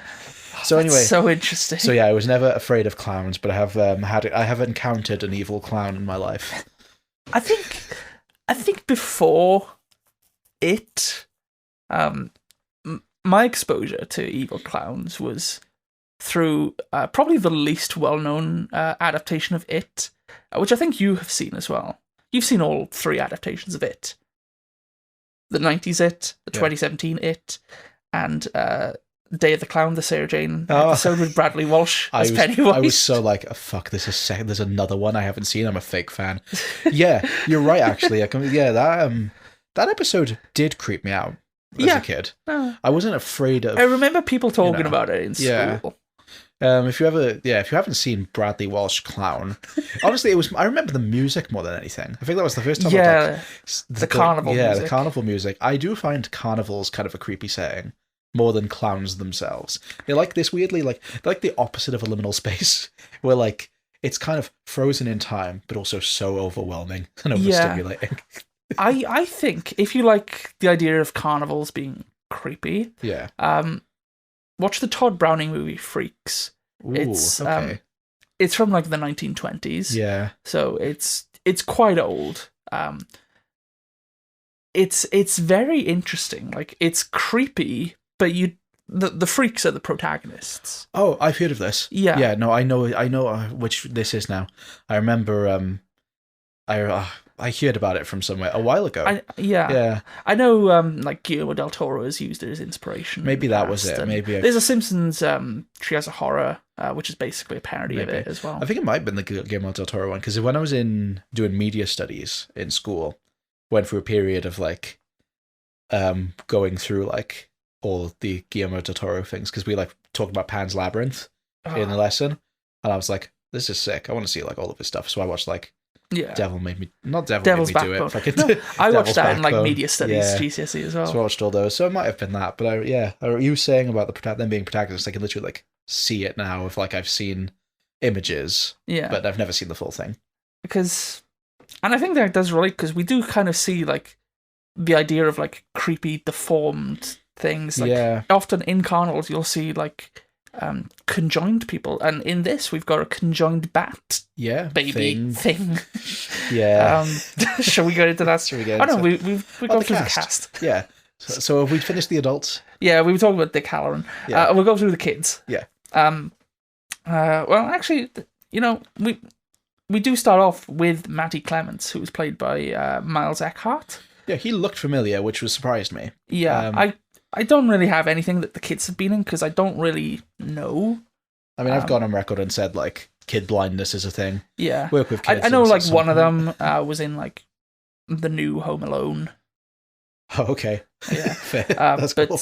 So anyway, that's so interesting. So yeah, I was never afraid of clowns, but I have encountered an evil clown in my life. I think before it, my exposure to evil clowns was through probably the least well-known adaptation of It, which I think you have seen as well. You've seen all 3 adaptations of It. The 90s It, the 2017 It, and Day of the Clown, the Sarah Jane episode with Bradley Walsh as Pennywise. I was so like, oh, fuck, there's another one I haven't seen. I'm a fake fan. Yeah, you're right, actually. That episode did creep me out as a kid. I wasn't afraid of... I remember people talking about it in school. Yeah. If you haven't seen Bradley Walsh Clown, honestly, I remember the music more than anything. I think that was the first time the carnival music. The carnival music. I do find carnivals kind of a creepy setting more than clowns themselves. They're like this weirdly, they're like the opposite of a liminal space, where like it's kind of frozen in time, but also so overwhelming and overstimulating. I think if you like the idea of carnivals being creepy, watch the Todd Browning movie Freaks. Ooh, it's from like the 1920s. Yeah. So it's quite old. It's very interesting. Like, it's creepy, but the freaks are the protagonists. Oh, I've heard of this. Yeah. Yeah, no, I know which this is now. I remember I heard about it from somewhere a while ago. I know like Guillermo del Toro has used it as inspiration. Maybe that was it. Maybe there's a Simpsons Treehouse of Horror, which is basically a parody of it as well. I think it might have been the Guillermo del Toro one, because when I was doing media studies in school, went through a period of like going through like all the Guillermo del Toro things, because we like talked about Pan's Labyrinth in the lesson, and I was like, this is sick. I want to see like all of his stuff. So I watched like Devil's Made Me do it. I watched that in like media studies GCSE as well. So I watched all those. So it might have been that, but you saying about them being protagonists, I can literally like see it now. If like I've seen images, Yeah. but I've never seen the full thing. And I think that does relate, because we do kind of see, like, the idea of, like, creepy, deformed things. Like, often in carnivals, you'll see, like, conjoined people, and in this, we've got a conjoined bat baby thing. Yeah. Shall we go into that? Shall we go into we've gone through the cast. Yeah. So have we finished the adults? Yeah, we were talking about Dick Halloran. Yeah. We'll go through the kids. Yeah. Well, actually, we do start off with Matty Clements, who was played by Miles Eckhart. Yeah, he looked familiar, which surprised me. Yeah, I don't really have anything that the kids have been in, because I don't really know. I mean, I've gone on record and said, like, kid blindness is a thing. Yeah. Work with kids. I know, like, one of them was in, like, the new Home Alone. Oh, okay. Yeah. Fair. That's cool.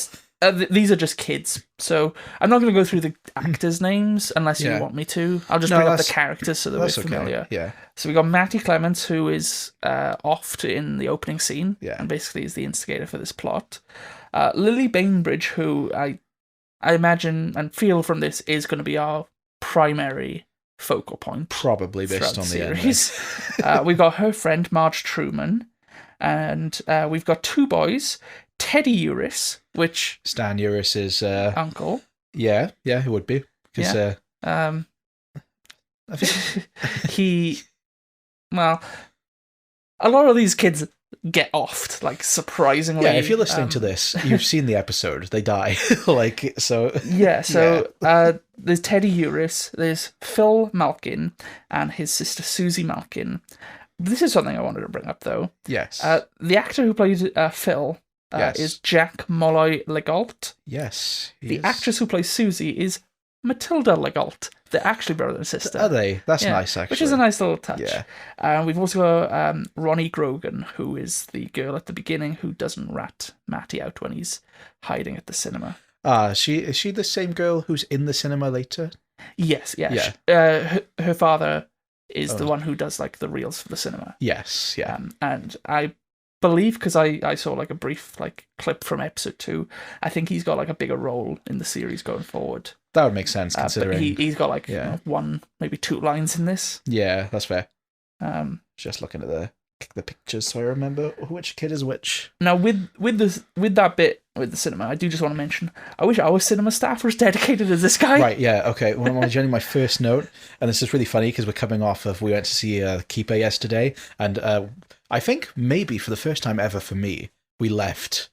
These are just kids, so I'm not going to go through the actors' names unless you want me to. I'll just bring up the characters so that we're familiar. Okay. Yeah. So we got Matty Clements, who is oft in the opening scene, and basically is the instigator for this plot. Lily Bainbridge, who I imagine and feel from this is going to be our primary focal point, probably based on the series. We've got her friend Marge Truman, and we've got two boys. Teddy Uris, which Stan Uris's uncle. Yeah, it would be. Because I think well, a lot of these kids get offed, like, surprisingly. Yeah, if you're listening to this, you've seen the episode. They die. Like, so. Yeah, so there's Teddy Uris, there's Phil Malkin, and his sister Susie Malkin. This is something I wanted to bring up, though. Yes. The actor who played Phil is Jack Molloy Legault. Yes. The actress who plays Susie is Matilda Legault. They're actually brother and sister. Are they? That's nice, actually. Which is a nice little touch. Yeah. We've also got Ronnie Grogan, who is the girl at the beginning who doesn't rat Matty out when he's hiding at the cinema. Is she the same girl who's in the cinema later? Yes, yeah. Her father is the one who does, like, the reels for the cinema. Yes, yeah. And I believe, because I saw, like, a brief, like, clip from episode 2, I think he's got, like, a bigger role in the series going forward. That would make sense, considering... But he's got, like, one, maybe 2 lines in this. Yeah, that's fair. Just looking at the pictures so I remember which kid is which. Now, with that bit with the cinema, I do just want to mention, I wish our cinema staff were as dedicated as this guy. Right, yeah, okay. Well, my first note, and this is really funny because we're coming off of, we went to see Keeper yesterday, and I think maybe for the first time ever for me, we left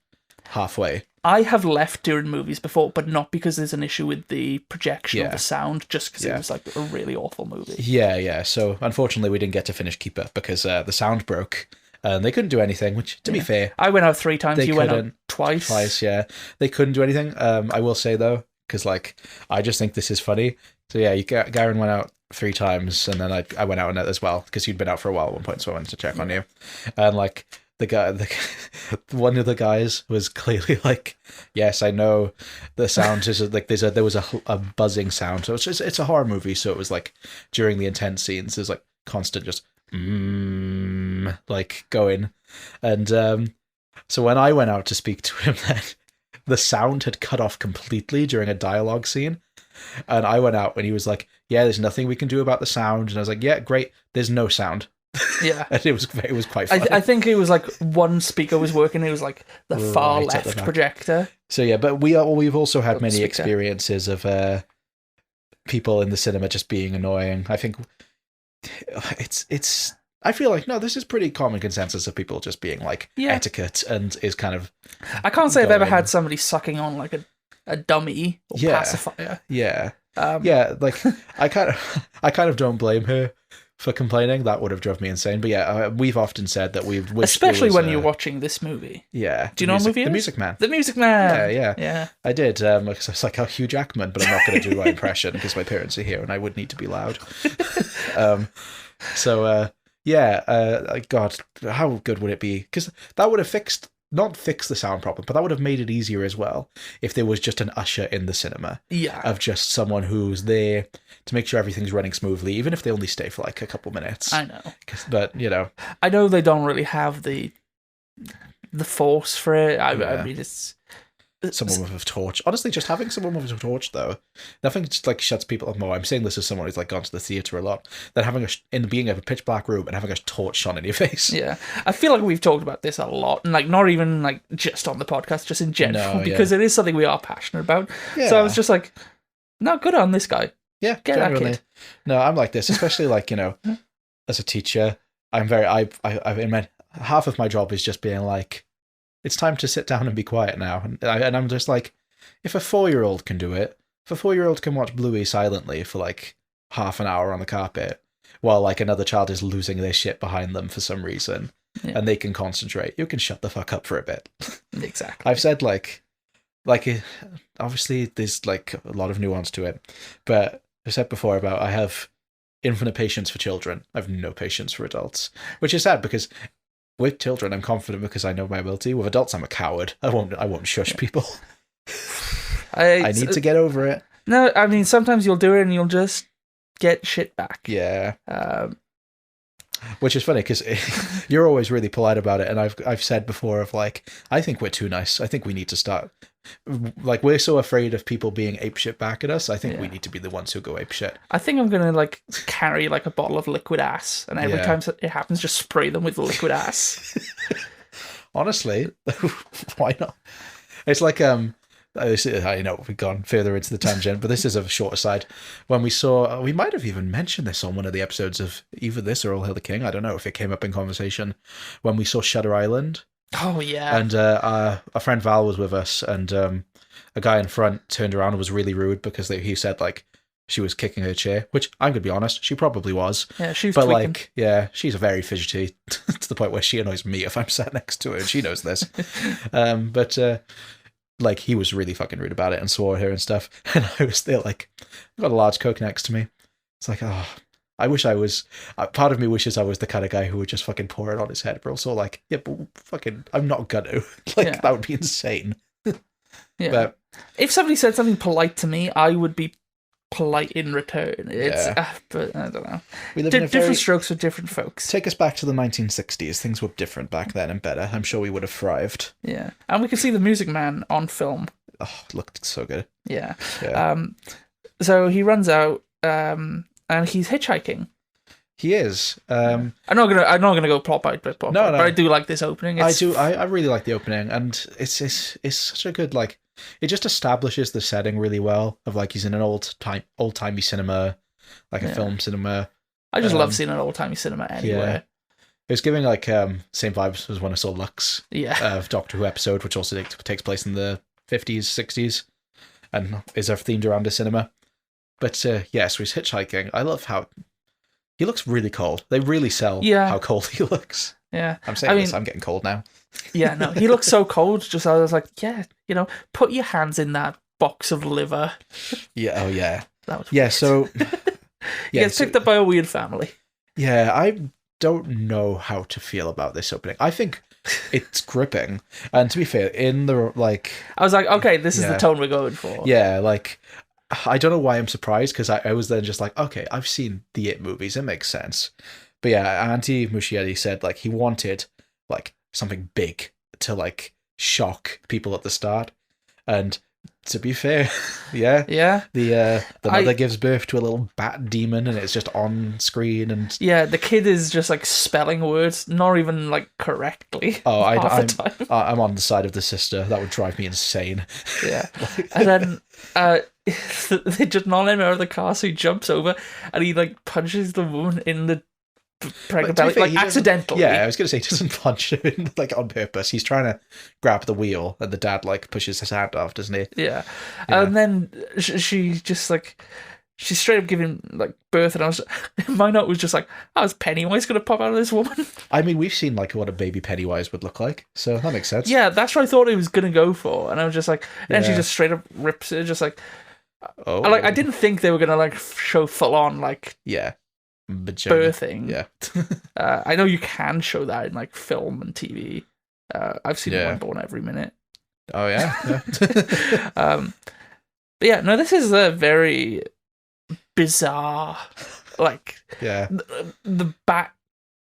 halfway. I have left during movies before, but not because there's an issue with the projection of the sound, just because it was, like, a really awful movie. Yeah. So, unfortunately, we didn't get to finish Keeper because the sound broke. And they couldn't do anything, which, to be fair... I went out 3 times, you went out twice. Twice, yeah. They couldn't do anything. I will say, though, because, like, I just think this is funny. So, yeah, Garen went out 3 times, and then I went out on it as well, because you'd been out for a while at one point, so I wanted to check on you. And, like... one of the guys was clearly like, yes, I know the sound is like there was a buzzing sound. So it's a horror movie, so it was like during the intense scenes, there's like constant just like going, and so when I went out to speak to him, then the sound had cut off completely during a dialogue scene, and I went out and he was like, yeah, there's nothing we can do about the sound, and I was like, yeah, great, there's no sound. Yeah, and it was quite funny. I think it was like one speaker was working. It was like the far left projector. So yeah, but we've also had many experiences of people in the cinema just being annoying. I think it's. I feel like this is pretty common consensus of people just being like etiquette and is kind of. I can't say I've ever had somebody sucking on like a dummy or pacifier. Yeah. Like I kind of don't blame her for complaining. That would have drove me insane. But yeah, we've often said that we've wished especially when you're watching this movie. Yeah. Do you know what movie it is? The Music Man. The Music Man. Yeah. I did. Because I was like, Hugh Jackman, but I'm not going to do my impression because my parents are here and I would need to be loud. God, how good would it be? Because that would have not fixed the sound problem, but that would have made it easier as well if there was just an usher in the cinema. Yeah. Of just someone who's there to make sure everything's running smoothly, even if they only stay for like a couple minutes. I know. But, I know they don't really have the force for it. I mean, it's... someone with a torch. Honestly, just having someone with a torch, though, nothing just like shuts people up more. I'm saying this as someone who's like gone to the theatre a lot. Than having in being in a pitch black room and having a torch shone in your face. Yeah, I feel like we've talked about this a lot, and like not even like just on the podcast, just in general, because it is something we are passionate about. Yeah. So I was just like, no, good on this guy. Yeah, get genuinely. that kid. No, I'm like this, especially like, you know, as a teacher, I'm very I've half of my job is just being like, it's time to sit down and be quiet now, and I'm just like, if a 4-year-old can do it, if a 4-year-old can watch Bluey silently for like half an hour on the carpet while like another child is losing their shit behind them for some reason, and they can concentrate, you can shut the fuck up for a bit. Exactly. I've said like obviously there's like a lot of nuance to it, but I've said before about I have infinite patience for children. I have no patience for adults, which is sad because with children I'm confident because I know my ability. With adults I'm a coward. I won't shush people. I need to get over it. No, I mean sometimes you'll do it and you'll just get shit back. Yeah. Which is funny because you're always really polite about it, and I've said before of like, I think we're too nice. I think we need to start, like, we're so afraid of people being apeshit back at us. I think we need to be the ones who go apeshit. I think I'm gonna like carry like a bottle of liquid ass, and every time it happens, just spray them with liquid ass. Honestly, why not? It's like I know we've gone further into the tangent, but this is a short aside. When we might have even mentioned this on one of the episodes of either this or All Hail the King. I don't know if it came up in conversation when we saw Shutter Island. Oh yeah. And our friend Val was with us, and a guy in front turned around and was really rude because he said like she was kicking her chair, which I'm gonna be honest, she probably was. Yeah, she's but tweaking. Like, yeah, she's a very fidgety to the point where she annoys me if I'm sat next to her, and she knows this. But like, he was really fucking rude about it and swore at her and stuff. And I was there like, I've got a large Coke next to me. It's like, oh, I wish I was, part of me wishes I was the kind of guy who would just fucking pour it on his head. But also like, yeah, but fucking, I'm not gonna. Like, that would be insane. Yeah. But if somebody said something polite to me, I would be polite in return. It's but I don't know. We live in different strokes for different folks. Take us back to the 1960s. Things were different back then and better. I'm sure we would have thrived. Yeah, and we could see the Music Man on film. Oh, it looked so good. Yeah. So he runs out, and he's hitchhiking. He is. I'm not gonna go plot by plot, but I do like this opening. I do. I really like the opening, and it's such a good, like, it just establishes the setting really well of like he's in an old-timey cinema, like a film cinema. I just love seeing an old-timey cinema anywhere. Yeah. It was giving like same vibes as when I saw Lux, of Doctor Who episode, which also takes place in the 50s, 60s, and is themed around a cinema. But so he's hitchhiking. I love how he looks really cold. They really sell how cold he looks. Yeah. I'm saying this, I'm getting cold now. Yeah, no, he looks so cold. Just I was like, put your hands in that box of liver. Yeah, oh yeah. That was weird. So he gets picked up by a weird family. Yeah, I don't know how to feel about this opening. I think it's gripping. And to be fair, in the like, I was like, okay, this is the tone we're going for. Yeah, like, I don't know why I'm surprised, because I was then just like, okay, I've seen the It movies, it makes sense. But yeah, Auntie Muschietti said like he wanted like something big to like shock people at the start. And to be fair, the mother gives birth to a little bat demon, and it's just on screen, and the kid is just like spelling words, not even like correctly. Oh, I'm on the side of the sister. That would drive me insane. Yeah, and then they just not let him out of the car, so he jumps over and he like punches the woman in the pregnant belly, like accidentally. Yeah, I was gonna say he doesn't punch her in, like on purpose. He's trying to grab the wheel, and the dad like pushes his hand off, doesn't he? Yeah. And then she just like she's straight up giving like birth, and I was my note was just like, "Oh, is Pennywise gonna pop out of this woman?" I mean, we've seen like what a baby Pennywise would look like, so that makes sense. Yeah, that's what I thought he was gonna go for, and I was just like, and she just straight up rips it, just like, I didn't think they were gonna like show full on like birthing. Yeah. I know you can show that in like film and TV. I've seen one born every minute. Oh yeah. But yeah, no, this is a very bizarre, like, the bat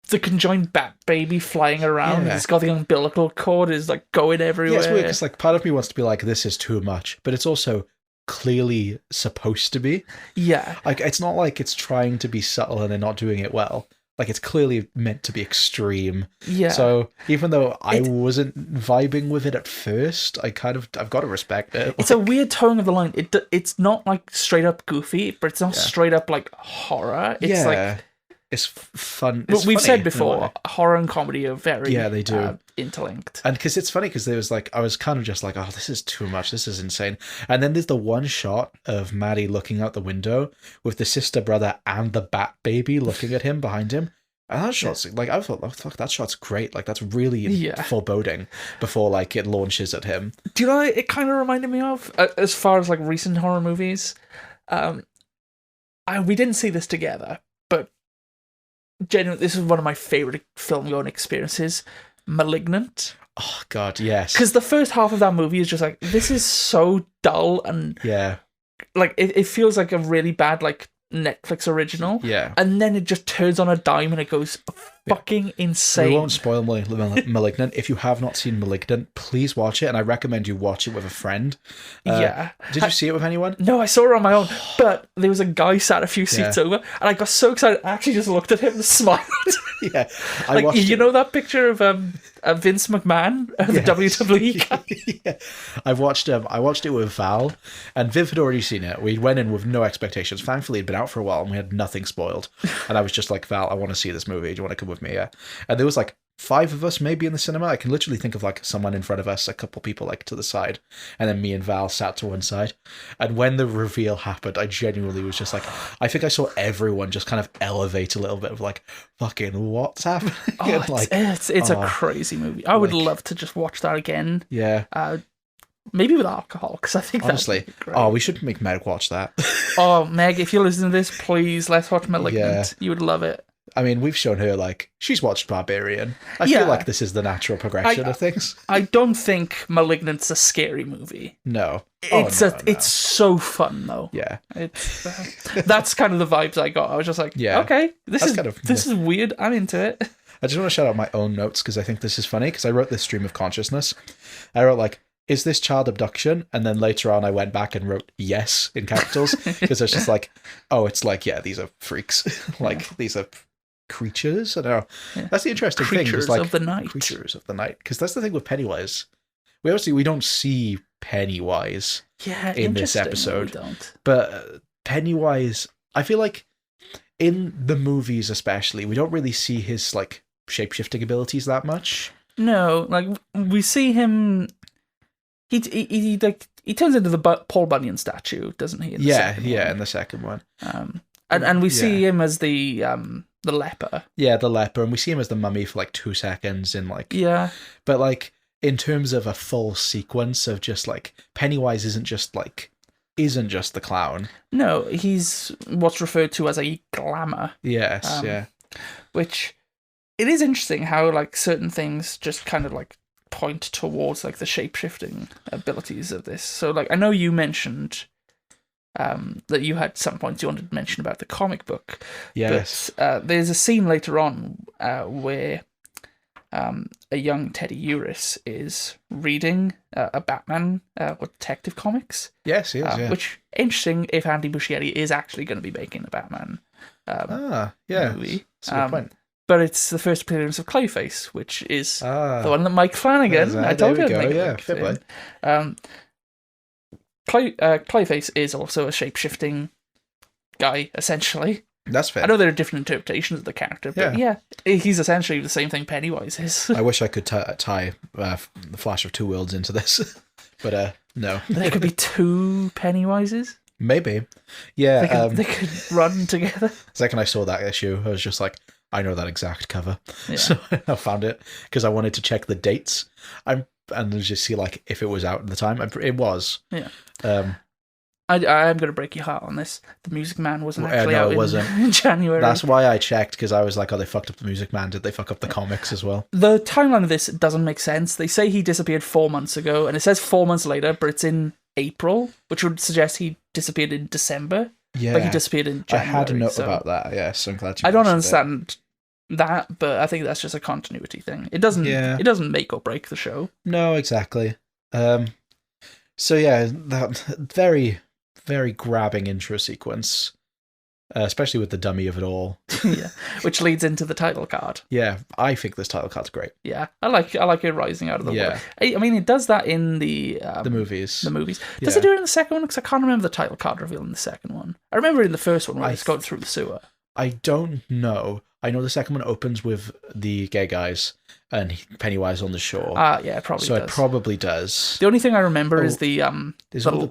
the conjoined bat baby flying around. Yeah. It's got the umbilical cord is like going everywhere. Yeah, it's weird because like part of me wants to be like, this is too much, but it's also clearly supposed to be. Yeah. Like, it's not like it's trying to be subtle and they're not doing it well. Like, it's clearly meant to be extreme. Yeah. So even though I wasn't vibing with it at first, I've got to respect it. It's a weird tone of the line. It's not like straight up goofy, but it's not straight up like horror. It's like it's fun. We've said before, horror and comedy are very they do interlinked. And because it's funny because there was like I was kind of just like, oh, this is too much. This is insane. And then there's the one shot of Maddie looking out the window with the sister, brother, and the bat baby looking at him behind him. And that shot's like, I thought, oh fuck, that shot's great. Like that's really foreboding before like it launches at him. Do you know what it kind of reminded me of as far as like recent horror movies? We didn't see this together, but genuinely, this is one of my favorite film going experiences. Malignant. Oh god, yes. Because the first half of that movie is just like, this is so dull and like it feels like a really bad like Netflix original. Yeah. And then it just turns on a dime and it goes fucking insane. We won't spoil Malignant. If you have not seen Malignant, please watch it, and I recommend you watch it with a friend. Did you see it with anyone? No, I saw it on my own, but there was a guy sat a few seats over, and I got so excited, I actually just looked at him and smiled. Yeah. Know that picture of Vince McMahon, the WWE guy? Yeah. I watched it with Val, and Viv had already seen it. We went in with no expectations. Thankfully, it'd been out for a while, and we had nothing spoiled. And I was just like, Val, I want to see this movie. Do you want to come with me? Yeah. And there was like 5 of us maybe in the cinema. I can literally think of like someone in front of us, a couple people like to the side, and then me and Val sat to one side. And when the reveal happened, I genuinely was just like, I think I saw everyone just kind of elevate a little bit of like, fucking what's happening? Oh, it's a crazy movie. I would love to just watch that again. Yeah. Maybe with alcohol, because I think honestly, we should make Meg watch that. Oh, Meg, if you're listening to this, please let's watch Malignant. You would love it. I mean, we've shown her, like, she's watched Barbarian. I feel like this is the natural progression of things. I don't think Malignant's a scary movie. No. It's so fun, though. Yeah. That's kind of the vibes I got. I was just like, okay, this is weird. I'm into it. I just want to shout out my own notes, because I think this is funny, because I wrote this stream of consciousness. I wrote, like, is this child abduction? And then later on, I went back and wrote yes in capitals, because it's just like, it's like, these are freaks. These are creatures. I don't know. Yeah. That's the interesting thing. Creatures of the night. Creatures of the night. Because that's the thing with Pennywise. We don't see Pennywise in this episode. We don't. But Pennywise, I feel like in the movies especially, we don't really see his like shape-shifting abilities that much. No, like we see him. He turns into the Paul Bunyan statue, doesn't he? In the second one. And we see him as the leper. Yeah, the leper, and we see him as the mummy for like 2 seconds in like but like in terms of a full sequence of just like Pennywise isn't just the clown. No, he's what's referred to as a glamour. Yes, which it is interesting how like certain things just kind of like point towards like the shape-shifting abilities of this. So like I know you mentioned that you had some points you wanted to mention about the comic book. Yes. But there's a scene later on where a young Teddy Uris is reading a Batman Detective Comics. Yes, he is, which, interesting if Andy Muschietti is actually going to be making a Batman movie. That's a good point. But it's the first appearance of Clayface, which is the one that Mike Flanagan, I told you. Fair play. Clayface is also a shape-shifting guy, essentially. That's fair. I know there are different interpretations of the character, but he's essentially the same thing Pennywise is. I wish I could tie the Flash of Two Worlds into this, but no. There could be 2 Pennywises? Maybe. Yeah. They could run together. The second I saw that issue, I was just like, I know that exact cover. Yeah. So I found it because I wanted to check the dates. And just see like if it was out at the time. It was. Yeah. I'm going to break your heart on this. The Music Man wasn't actually out in January. That's why I checked, because I was like, they fucked up the Music Man. Did they fuck up the comics as well? The timeline of this doesn't make sense. They say he disappeared 4 months ago, and it says 4 months later, but it's in April, which would suggest he disappeared in December. Yeah. Like he disappeared in January. I had a note about that, yes. I'm glad you mentioned it. I don't understand that, but I think that's just a continuity thing. It doesn't make or break the show. No, exactly. So yeah, that very, very grabbing intro sequence, especially with the dummy of it all. Yeah, which leads into the title card. Yeah, I think this title card's great. Yeah, I like it rising out of the water. I mean, it does that in the movies. The movies. Does it do it in the second one? Because I can't remember the title card reveal in the second one. I remember in the first one where it's going through the sewer. I don't know. I know the second one opens with the gay guys and Pennywise on the shore. Yeah, it probably does. So it probably does. The only thing I remember is the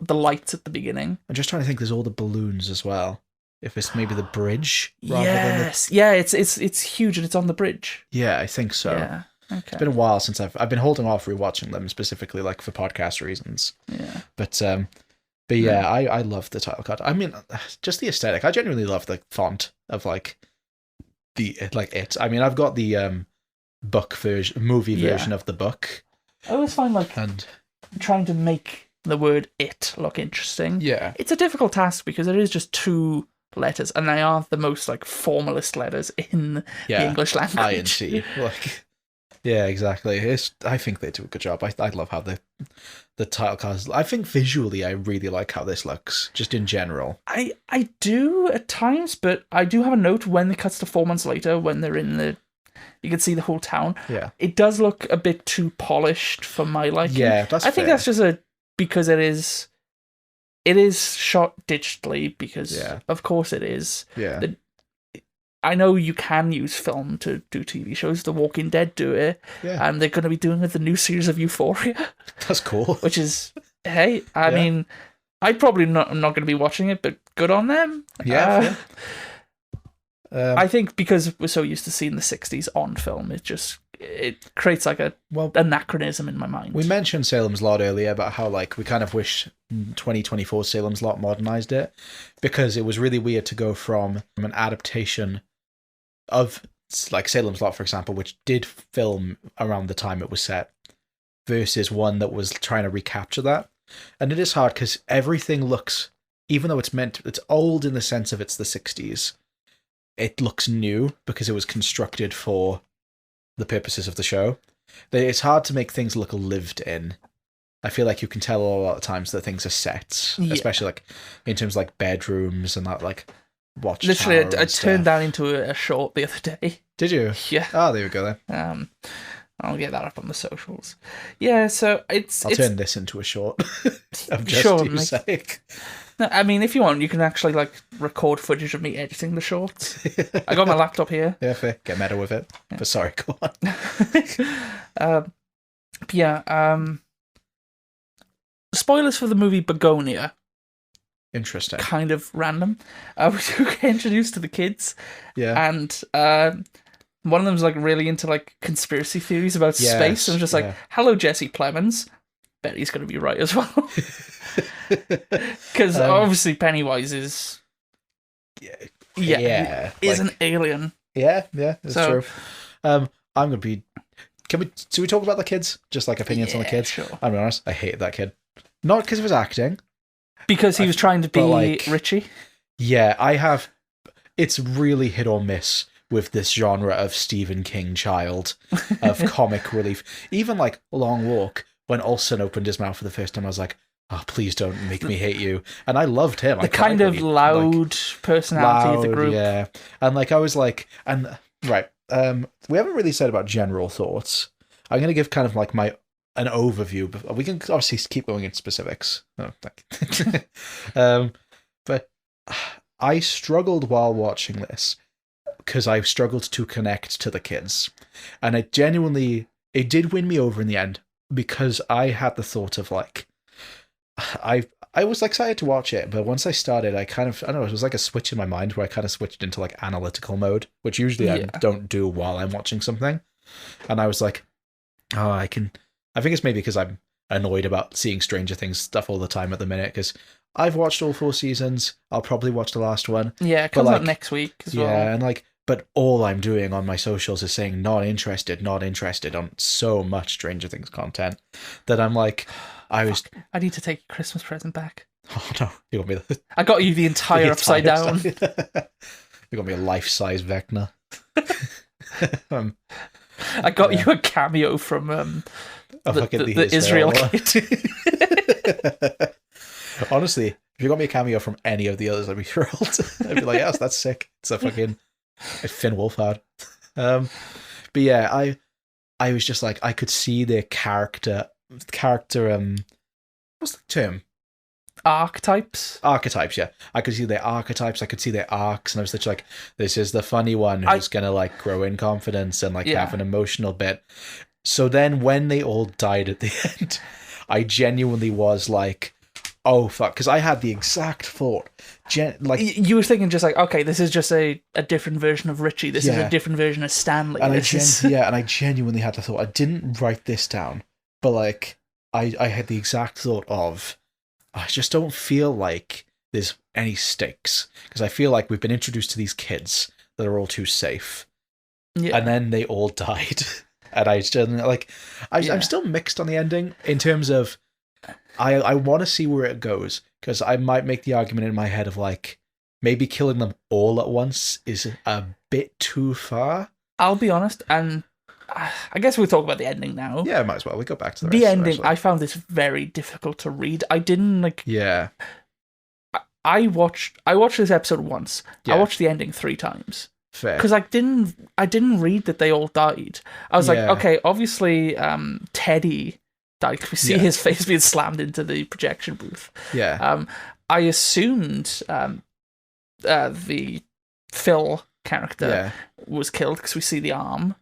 lights at the beginning. I'm just trying to think. There's all the balloons as well. If it's maybe the bridge rather than yeah, it's huge and it's on the bridge. Yeah, I think so. Yeah. Okay. It's been a while since I've been holding off rewatching them, specifically like for podcast reasons. Yeah. But yeah, I love the title card. I mean, just the aesthetic. I genuinely love the font of like it. I mean, I've got the movie version of the book. I always find trying to make the word "it" look interesting. Yeah, it's a difficult task because it is just 2 letters, and they are the most formalist letters in the English language. I and T. Yeah, exactly. I think they do a good job. I love how the title cards. I think visually, I really like how this looks. Just in general, I do at times, but I do have a note when it cuts to 4 months later when they're in the. You can see the whole town. Yeah, it does look a bit too polished for my liking. Yeah, I think that's just because it is. It is shot digitally because, of course, it is. Yeah. I know you can use film to do TV shows. The Walking Dead do it. Yeah. And they're going to be doing it the new series of Euphoria. That's cool. Which is, hey, I mean, I'm not going to be watching it, but good on them. Yeah. I think because we're so used to seeing the 60s on film, it creates an anachronism in my mind. We mentioned Salem's Lot earlier about how we kind of wish 2024 Salem's Lot modernized it, because it was really weird to go from an adaptation of Salem's Lot, for example, which did film around the time it was set, versus one that was trying to recapture that. And it is hard because everything looks, even though it's old in the sense of it's the 60s, it looks new because it was constructed for the purposes of the show. It's hard to make things look lived in. I feel like you can tell a lot of times that things are set, especially in terms of bedrooms and that watch. Literally, I turned that into a short the other day. Did you? Yeah. Oh, there we go then. I'll get that up on the socials. Yeah, so I'll turn this into a short. I'm just too sake. No, I mean, if you want, you can actually record footage of me editing the shorts. I got my laptop here. Yeah, fair. Get meta with it. Yeah. But sorry, go on. Spoilers for the movie Begonia. Interesting. Kind of random. We get introduced to the kids. Yeah. And one of them's really into conspiracy theories about space. And I'm just hello, Jesse Plemons. Bet he's going to be right as well. Because obviously Pennywise is an alien. Yeah, that's true. I'm gonna be. Should we talk about the kids? Just opinions on the kids. Sure. I'll be honest, I hated that kid. Not because of his acting, because he was trying to be Richie. Yeah, I have. It's really hit or miss with this genre of Stephen King child of comic relief. Even Long Walk, when Olsen opened his mouth for the first time, I was like, oh, please don't make me hate you. And I loved him. The kind of loud personality of the group. Yeah. And I was and right. We haven't really said about general thoughts. I'm going to give kind of an overview. But we can obviously keep going into specifics. Oh, thank you. But I struggled while watching this because I struggled to connect to the kids. And it did win me over in the end, because I had the thought of I was excited to watch it, but once I started, I don't know, it was a switch in my mind where I kind of switched into analytical mode, which usually I don't do while I'm watching something. And I was I think it's maybe because I'm annoyed about seeing Stranger Things stuff all the time at the minute, because I've watched all 4 seasons. I'll probably watch the last one. Yeah, it comes out next week as well. Yeah, and but all I'm doing on my socials is saying not interested on so much Stranger Things content that I'm I need to take your Christmas present back. Oh no, you got me I got you the entire upside down. You got me a life-size Vecna. um, I got you a cameo from the Israel kid. Honestly, if you got me a cameo from any of the others, I'd be thrilled. I'd be like, yes, that's sick. It's a fucking Finn Wolfhard. But yeah, I was just like, I could see their character. What's the term? Archetypes, yeah. I could see their archetypes, I could see their arcs, and I was just like, this is the funny one who's gonna like grow in confidence and like have an emotional bit. So then when they all died at the end, I genuinely was like, oh fuck, because I had the exact thought. Like you were thinking just like, okay, this is just a different version of Richie. This is a different version of Stanley. And I genuinely had the thought. I didn't write this down, but like I had the exact thought of, I just don't feel like there's any stakes, because I feel like we've been introduced to these kids that are all too safe, and then they all died, and I just like I'm still mixed on the ending in terms of I want to see where it goes, because I might make the argument in my head of like maybe killing them all at once is a bit too far. I'll be honest, and I guess we'll talk about the ending now. Yeah, might as well. We go back to the ending. I found this very difficult to read. I didn't like. Yeah. I watched this episode once. Yeah. I watched the ending 3 times. Fair. Because I didn't read that they all died. I was like, okay, obviously, Teddy died. We see his face being slammed into the projection booth. Yeah. I assumed the Phil character was killed because we see the arm.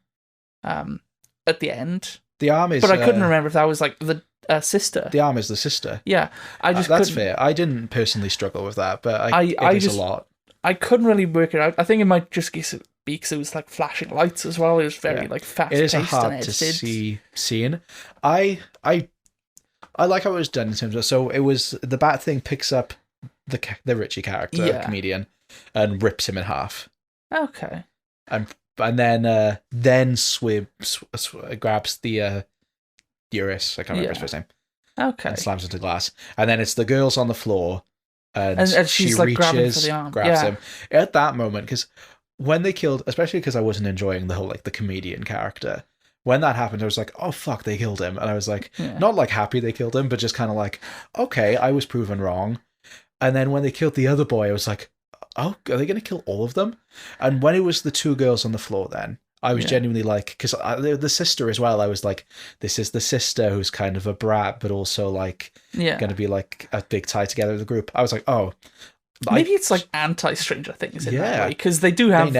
At the end, the arm is, but I couldn't remember if that was like the sister. The arm is the sister. Yeah, that's fair. I didn't personally struggle with that, but it is a lot. I couldn't really work it out. I think it might just be because it was like flashing lights as well. It was very like fast paced. It is hard to see scene. I like how it was done in terms of, so it was the bat thing picks up the Richie character, comedian, and rips him in half. Okay. And then Swib grabs the Eurus, I can't remember his first name. Okay. And slams into glass. And then it's the girl's on the floor, and she's she like reaches, grabbing for the arm. grabs him. At that moment, because when they killed, especially because I wasn't enjoying the whole like the comedian character, when that happened, I was like, oh fuck, they killed him. And I was like, not like happy they killed him, but just kind of like, okay, I was proven wrong. And then when they killed the other boy, I was like, oh, are they going to kill all of them? And when it was the 2 girls on the floor, then I was genuinely like, because the sister as well, I was like, this is the sister who's kind of a brat, but also like going to be like a big tie together of the group. I was like, oh, maybe it's like anti-Stranger Things in that way, because they do have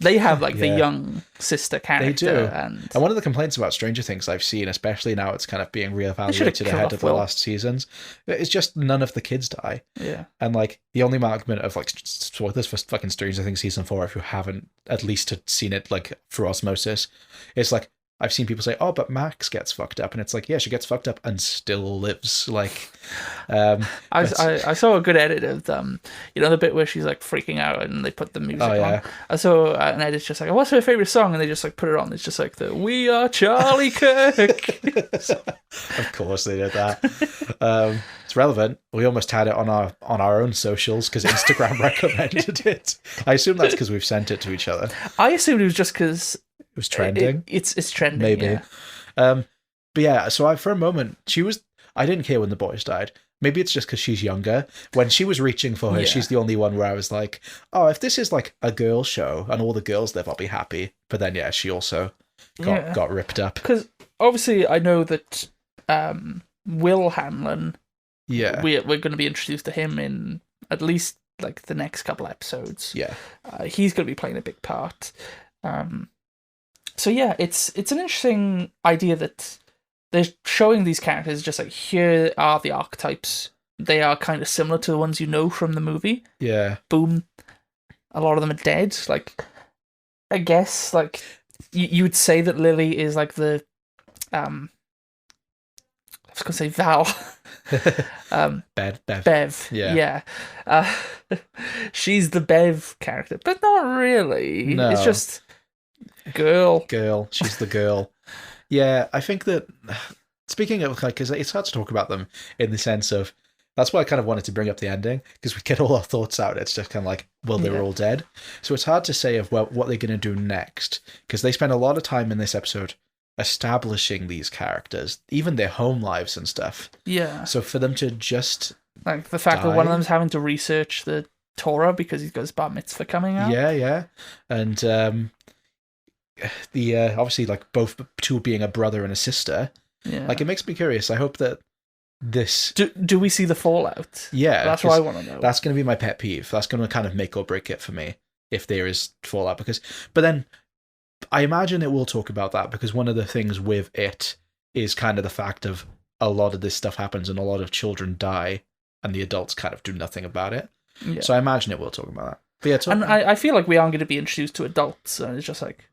they have like the young sister character. They do, and one of the complaints about Stranger Things I've seen, especially now it's kind of being reevaluated ahead of the last seasons, it's just none of the kids die. Yeah, and like the only argument of like spoilers for fucking Stranger Things season 4, if you haven't at least seen it like through osmosis, it's like I've seen people say, oh, but Max gets fucked up, and it's like, yeah, she gets fucked up and still lives. Like, I saw a good edit of the bit where she's like freaking out and they put the music on. I saw an edit just like, what's her favorite song? And they just like put it on. It's just like the "We Are Charlie Kirk." Of course they did that. It's relevant. We almost had it on our own socials because Instagram recommended it. I assume that's because we've sent it to each other. I assumed it was just because it was trending. It's trending, maybe. Yeah. But yeah, so for a moment, I didn't care when the boys died. Maybe it's just because she's younger. When she was reaching for her, she's the only one where I was like, oh, if this is like a girl show and all the girls live, I'll be happy. But then, she also got ripped up. Because obviously I know that Will Hanlon, we're going to be introduced to him in at least like the next couple episodes. Yeah. He's going to be playing a big part. So yeah, it's an interesting idea that they're showing these characters just like, here are the archetypes. They are kind of similar to the ones you know from the movie. Yeah. Boom. A lot of them are dead. Like, I guess like you would say that Lily is like the I was gonna say Val. Bev. Yeah. She's the Bev character, but not really. No. It's just girl. She's the girl. Yeah, I think that, speaking of like, because it's hard to talk about them in the sense of That's why I kind of wanted to bring up the ending, because we get all our thoughts out. It's just kind of like, well, they're all dead. So it's hard to say of what they're going to do next, because they spend a lot of time in this episode establishing these characters, even their home lives and stuff. Yeah. So for them to just like the fact that one of them's having to research the Torah because he's got his bar mitzvah coming out. Yeah. And the obviously like both two being a brother and a sister. Yeah. Like it makes me curious. I hope that this do we see the fallout? Yeah, that's what I want to know. That's going to be my pet peeve. That's going to kind of make or break it for me if there is fallout. But then I imagine it will talk about that, because one of the things with it is kind of the fact of a lot of this stuff happens and a lot of children die and the adults kind of do nothing about it. Yeah. So I imagine it will talk about that. But yeah, and I feel like we aren't going to be introduced to adults, and it's just like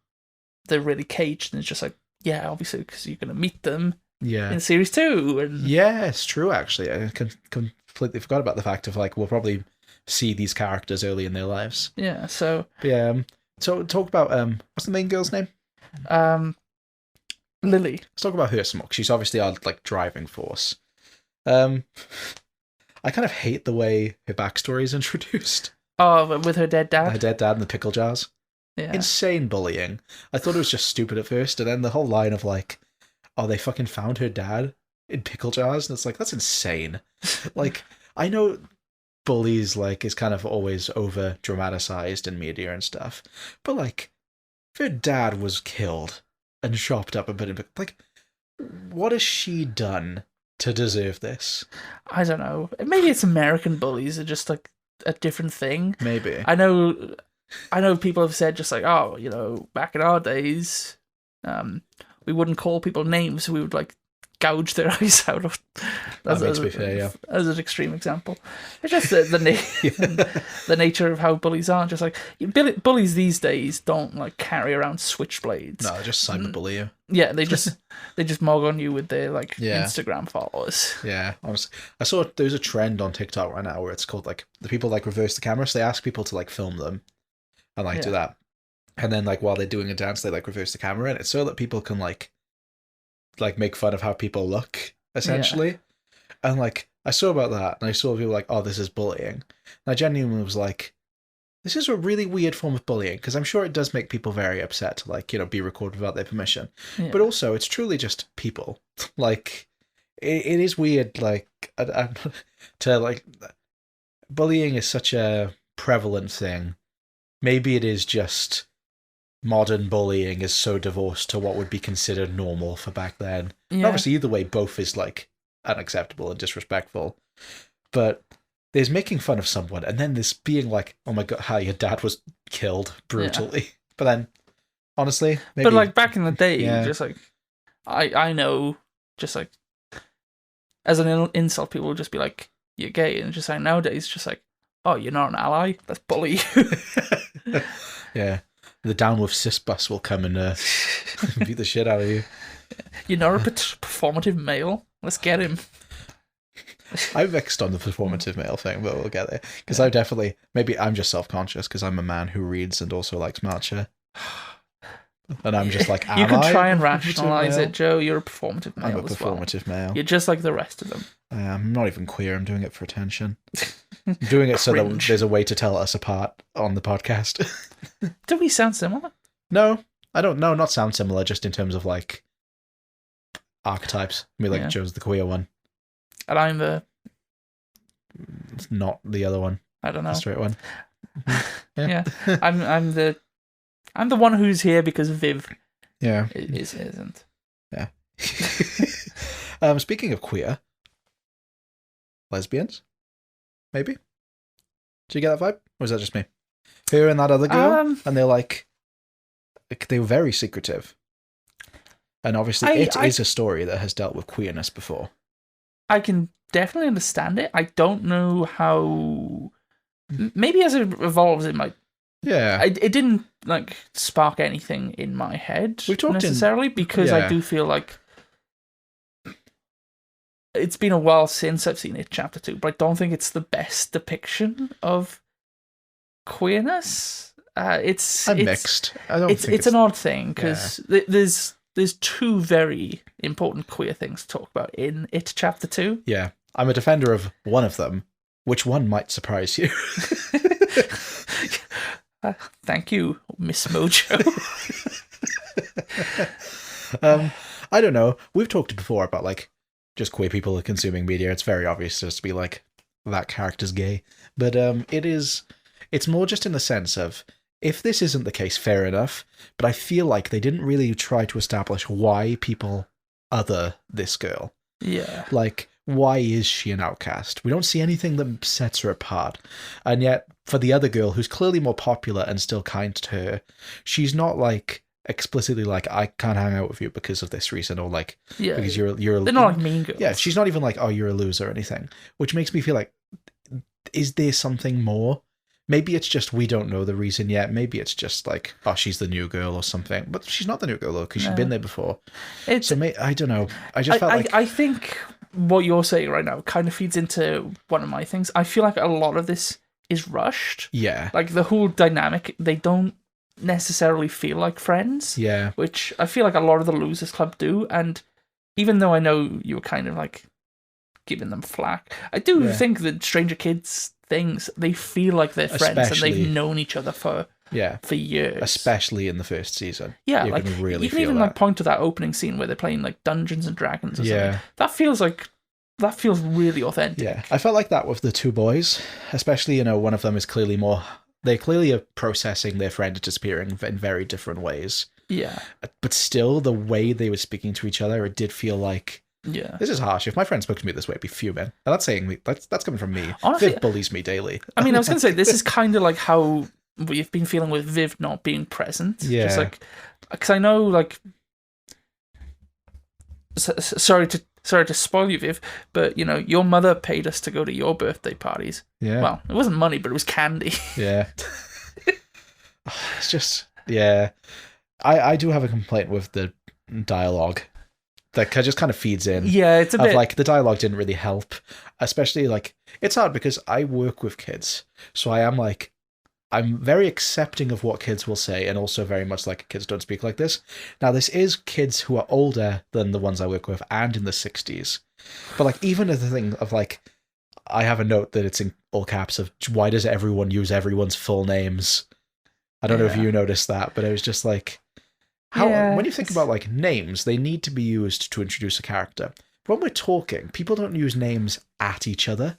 they're really caged, and it's just like, yeah, obviously because you're going to meet them. Yeah. In series 2. And yeah, it's true, actually. I completely forgot about the fact of, like, we'll probably see these characters early in their lives. Yeah, so... Yeah, so talk about, what's the main girl's name? Lily. Let's talk about her some more, 'cause she's obviously our, like, driving force. I kind of hate the way her backstory is introduced. Oh, with her dead dad? Her dead dad and the pickle jars. Yeah. Insane bullying. I thought it was just stupid at first, and then the whole line of, like, oh, they fucking found her dad in pickle jars, and it's like, that's insane. Like, I know bullies, like, is kind of always over dramatized in media and stuff, but like, if her dad was killed and chopped up and put in, like, what has she done to deserve this? I don't know. Maybe it's American bullies are just like a different thing. Maybe. I know people have said just like, oh, you know, back in our days, we wouldn't call people names. We would like gouge their eyes out. That makes me fair, yeah. As an extreme example, it's just the nature of how bullies are. Just like bullies these days don't like carry around switchblades. No, just cyberbully you. Yeah, they just mog on you with their like Instagram followers. Yeah, honestly, I saw there's a trend on TikTok right now where it's called like the people like reverse the camera. So they ask people to like film them and like do that. And then, like, while they're doing a dance, they, like, reverse the camera, and it's so that people can, like make fun of how people look, essentially. Yeah. And, like, I saw about that, and I saw people like, oh, this is bullying. And I genuinely was like, this is a really weird form of bullying, because I'm sure it does make people very upset to, like, you know, be recorded without their permission. Yeah. But also, it's truly just people. Like, it is weird, like, to, like, bullying is such a prevalent thing. Maybe it is just... modern bullying is so divorced to what would be considered normal for back then. Yeah. Obviously, either way, both is like unacceptable and disrespectful. But there's making fun of someone, and then there's being like, "Oh my god, how your dad was killed brutally." Yeah. But then, honestly, maybe... but like back in the day, just like I know, just like as an insult, people would just be like, "You're gay," and just like nowadays, just like, "Oh, you're not an ally. Let's bully you." Yeah. The down with cis bus will come and beat the shit out of you. You're not a performative male. Let's get him. I'm vexed on the performative male thing, but we'll get there. Because I definitely... Maybe I'm just self-conscious because I'm a man who reads and also likes matcha. And I'm just like, you can try and rationalize it, Joe. You're a performative male. I'm a performative male. You're just like the rest of them. I'm not even queer. I'm doing it for attention. I'm doing it so that there's a way to tell us apart on the podcast. Do we sound similar? No, I don't know. Not sound similar, just in terms of like archetypes. I mean, like Joe's the queer one, and I'm the not the other one. I don't know. The straight one. Yeah. I'm the one who's here because Viv. Yeah. Isn't. Yeah. Speaking of queer, lesbians, maybe. Did you get that vibe, or was that just me? Her and that other girl, and they're like, they were very secretive. And obviously, it is a story that has dealt with queerness before. I can definitely understand it. I don't know how. Maybe as it evolves, it might. Yeah. It didn't like spark anything in my head necessarily because I do feel like it's been a while since I've seen it, Chapter 2, but I don't think it's the best depiction of queerness. It's mixed. I don't think it's an odd thing because there's two very important queer things to talk about in it, Chapter 2. Yeah. I'm a defender of one of them. Which one might surprise you? Thank you, Miss Mojo. I don't know. We've talked before about like just queer people consuming media. It's very obvious just to be like that character's gay, but it's more just in the sense of if this isn't the case, fair enough. But I feel like they didn't really try to establish why people other this girl. Yeah. Like, why is she an outcast? We don't see anything that sets her apart. And yet, for the other girl, who's clearly more popular and still kind to her, she's not, like, explicitly like, I can't hang out with you because of this reason, or, like, because you're they're not like mean girls. Yeah, she's not even like, oh, you're a loser or anything, which makes me feel like, is there something more? Maybe it's just we don't know the reason yet. Maybe it's just like, oh, she's the new girl or something. But she's not the new girl, though, because she's been there before. I don't know. I felt like... I think what you're saying right now kind of feeds into one of my things. I feel like a lot of this is rushed. Yeah. Like, the whole dynamic, they don't necessarily feel like friends. Yeah. Which I feel like a lot of the Losers Club do. And even though I know you were kind of, like, giving them flack, I do think that Stranger Kids things, they feel like they're friends and they've known each other for years. Especially in the first season. Yeah, you like can really you can feel even that. like point to that opening scene where they're playing like Dungeons and Dragons or something. That feels really authentic. Yeah. I felt like that with the two boys, especially, one of them is clearly they clearly are processing their friend disappearing in very different ways. Yeah. But still, the way they were speaking to each other, it did feel like, this is harsh. If my friend spoke to me this way, I'd be fuming. And that's saying that's coming from me. Honestly, Viv bullies me daily. I mean, I was going to say, this is kind of like how we've been feeling with Viv not being present. Yeah. Just like, because I know, like, sorry to spoil you, Viv, but, your mother paid us to go to your birthday parties. Yeah. Well, it wasn't money, but it was candy. Yeah. It's just, yeah. I do have a complaint with the dialogue. That just kind of feeds in. Yeah, it's a bit... like, the dialogue didn't really help. Especially, like, it's hard because I work with kids. So I'm very accepting of what kids will say, and also very much like, kids don't speak like this. Now, this is kids who are older than the ones I work with, and in the 60s. But, like, even the thing of, like, I have a note that it's in all caps of, why does everyone use everyone's full names? I don't know if you noticed that, but it was just like... when you think about like names, they need to be used to introduce a character. When we're talking, people don't use names at each other.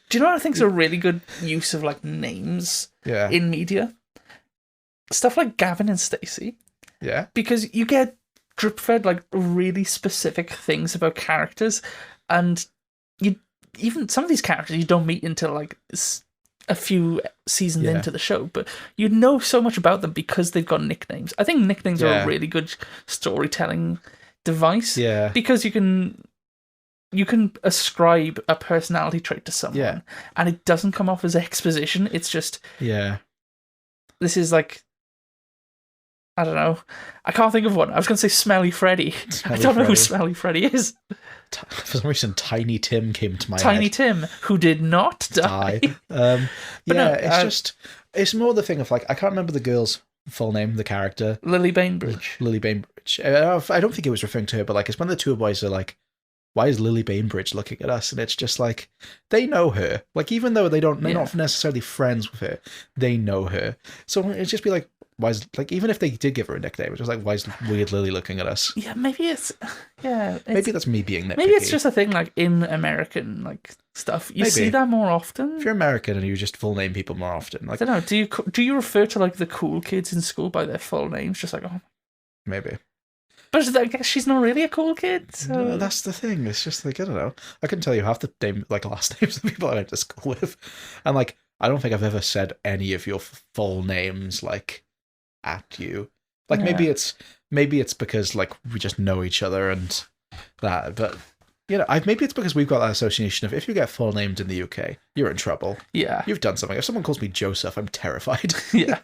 Do you know what I think is a really good use of like names in media? Stuff like Gavin and Stacey. Yeah. Because you get drip fed like really specific things about characters, and even some of these characters you don't meet until like a few seasons into the show, but you know so much about them because they've got nicknames. I think nicknames are a really good storytelling device. Yeah. Because you can ascribe a personality trait to someone and it doesn't come off as exposition. It's just this is like, I don't know. I can't think of one. I was going to say Smelly Freddy. I don't know who Smelly Freddy is. For some reason, Tiny Tim came to my head. Tiny Tim, who did not die. It's more the thing of like, I can't remember the girl's full name, the character. Lily Bainbridge. I don't think it was referring to her, but like, it's when the two boys are like, why is Lily Bainbridge looking at us? And it's just like, they know her. Like, even though they're not necessarily friends with her, they know her. So it'd just be like, why is, like, even if they did give her a nickname, it was like, why is weird Lily looking at us? Yeah, maybe maybe that's me being nitpicky. Maybe it's just a thing like in American like stuff. You see that more often. If you're American and you just full name people more often, like, I don't know. Do you refer to like the cool kids in school by their full names? Just like, oh, maybe. But I guess she's not really a cool kid. So. No, that's the thing. It's just like, I don't know. I couldn't tell you half the last names of people I went to school with, and like, I don't think I've ever said any of your full names like at you. Like, maybe it's because like we just know each other and that, but maybe it's because we've got that association of if you get full named in the UK, you're in trouble. Yeah, you've done something. If someone calls me Joseph, I'm terrified. Yeah,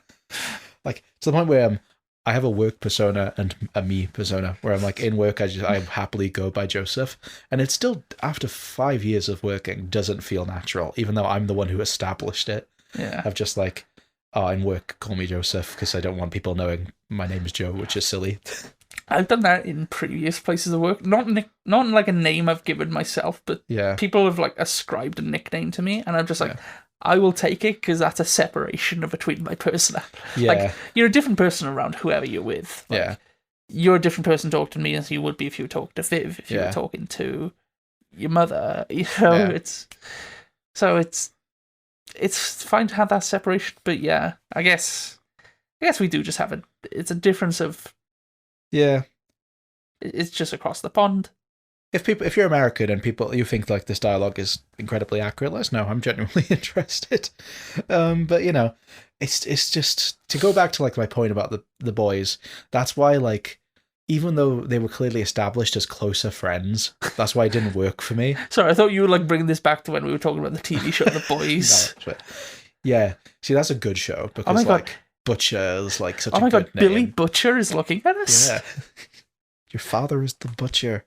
like to the point where I have a work persona and a me persona where I'm like in work, I happily go by Joseph, and it still, after 5 years of working, doesn't feel natural, even though I'm the one who established it. Yeah, I've just like, oh, in work, call me Joseph because I don't want people knowing my name is Joe, which is silly. I've done that in previous places of work. Not in like a name I've given myself, but Yeah. people have like ascribed a nickname to me, and I'm just like, I will take it because that's a separation between my personality. Yeah. Like, you're a different person around whoever you're with. Like, Yeah. you're a different person talking to me as you would be if you were talking to Viv, if you were talking to your mother. You know, it's fine to have that separation, but yeah, I guess we do just have it's a difference of. Yeah. It's just across the pond. If you're American and you think like this dialogue is incredibly accurate, let us know. I'm genuinely interested. But you know, it's just to go back to like my point about the boys. That's why like even though they were clearly established as closer friends, that's why it didn't work for me. Sorry, I thought you were like bringing this back to when we were talking about the TV show The Boys. No, yeah, see, that's a good show because like Butcher is like such a good name. Billy Butcher is looking at us. Yeah, your father is the butcher.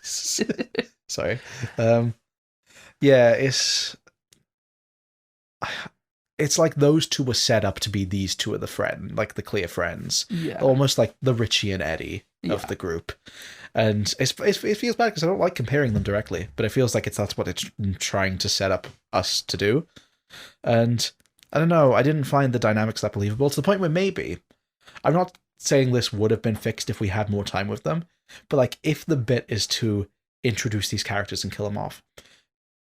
Sorry. Yeah, it's like those two were set up to be these two of the clear friends. Yeah. Almost like the Richie and Eddie of the group. And it feels bad because I don't like comparing them directly, but it feels like that's what it's trying to set up us to do. And I don't know, I didn't find the dynamics that believable to the point where maybe, I'm not saying this would have been fixed if we had more time with them, but like if the bit is to introduce these characters and kill them off,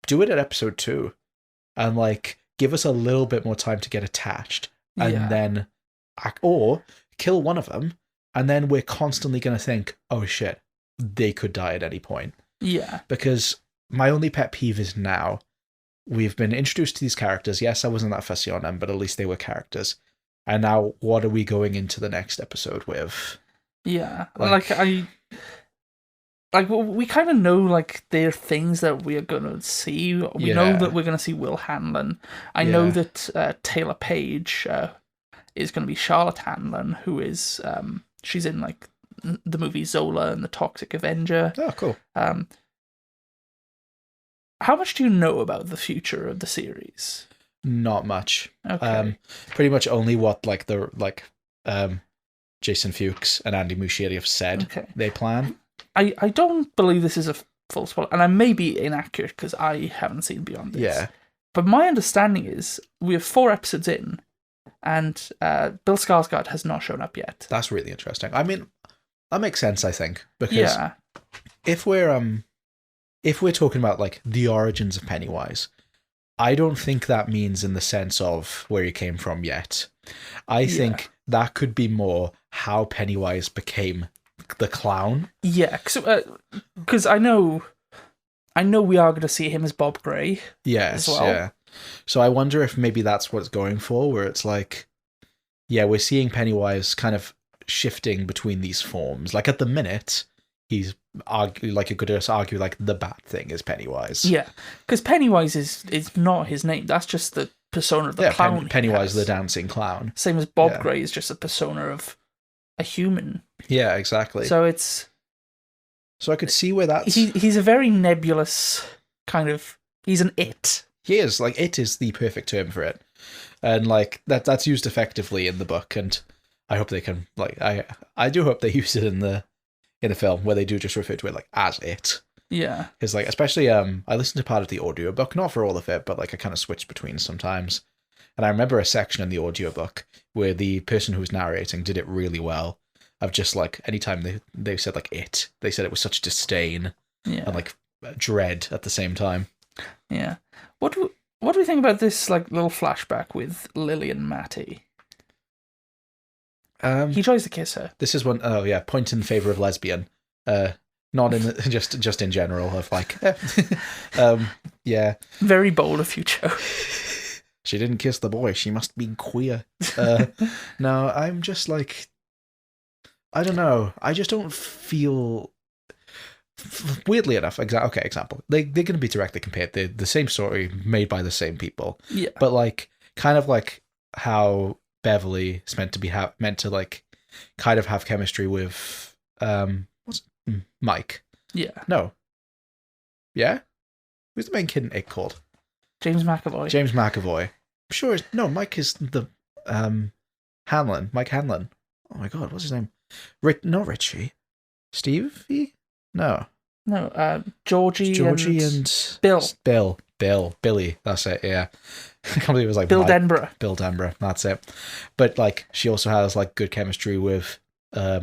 do it at episode 2 and like give us a little bit more time to get attached and then or kill one of them and then we're constantly going to think, oh shit, they could die at any point. Yeah. Because my only pet peeve is now we've been introduced to these characters. Yes, I wasn't that fussy on them, but at least they were characters. And now what are we going into the next episode with? Yeah. We kind of know, like, there are things that we are going to see. We know that we're going to see Will Hanlon. I know that Taylor Page is going to be Charlotte Hanlon, who is, she's in, like, the movie Zola and the Toxic Avenger. Oh, cool. How much do you know about the future of the series? Not much. Okay. Pretty much only what, like, Jason Fuchs and Andy Muschietti have said they plan. I don't believe this is a full spoiler, and I may be inaccurate because I haven't seen beyond this. Yeah. But my understanding is we have 4 episodes in, and Bill Skarsgård has not shown up yet. That's really interesting. I mean, that makes sense, I think, because if we're talking about like the origins of Pennywise, I don't think that means in the sense of where he came from yet. I think that could be more how Pennywise became the clown. Yeah, because I know we are going to see him as Bob Gray. Yes, as well. Yeah. So I wonder if maybe that's what it's going for, where it's like, we're seeing Pennywise kind of shifting between these forms. Like at the minute, he's you could just argue like the bad thing is Pennywise. Yeah, because Pennywise is not his name. That's just the persona of the clown. Pennywise the dancing clown. Same as Bob Gray is just a persona of a human. Yeah, exactly. So I could see where that's... He's a very nebulous kind of... He's an it. He is. Like, it is the perfect term for it. And, like, that's used effectively in the book, and I hope they can... Like, I do hope they use it in the film, where they do just refer to it, like, as it. Yeah. Because, like, especially, I listened to part of the audiobook, not for all of it, but, like, I kind of switched between sometimes. And I remember a section in the audiobook where the person who was narrating did it really well. Of just like anytime they said like it, they said it with such disdain and like dread at the same time. Yeah. What do we think about this like little flashback with Lily and Matty? He tries to kiss her. This is one. Oh yeah, point in favor of lesbian. Not in just in general of like. Yeah. Very bold of you, Joe. She didn't kiss the boy. She must be queer. No, I'm just like. I don't know. I just don't feel... Weirdly enough, example. They're going to be directly compared. They're the same story made by the same people. Yeah. But like, kind of like how Beverly is meant to like, kind of have chemistry with, Mike. Yeah. No. Yeah? Who's the main kid in It called? James McAvoy. James McAvoy. I'm sure Mike is the, Hanlon. Mike Hanlon. Oh my god, what's his name? Not Richie. Stevie? No. No, Georgie and Bill. Billy. That's it. Yeah. I can't believe it was like Bill Denborough. Bill Denborough. That's it. But like, she also has like good chemistry with. Oh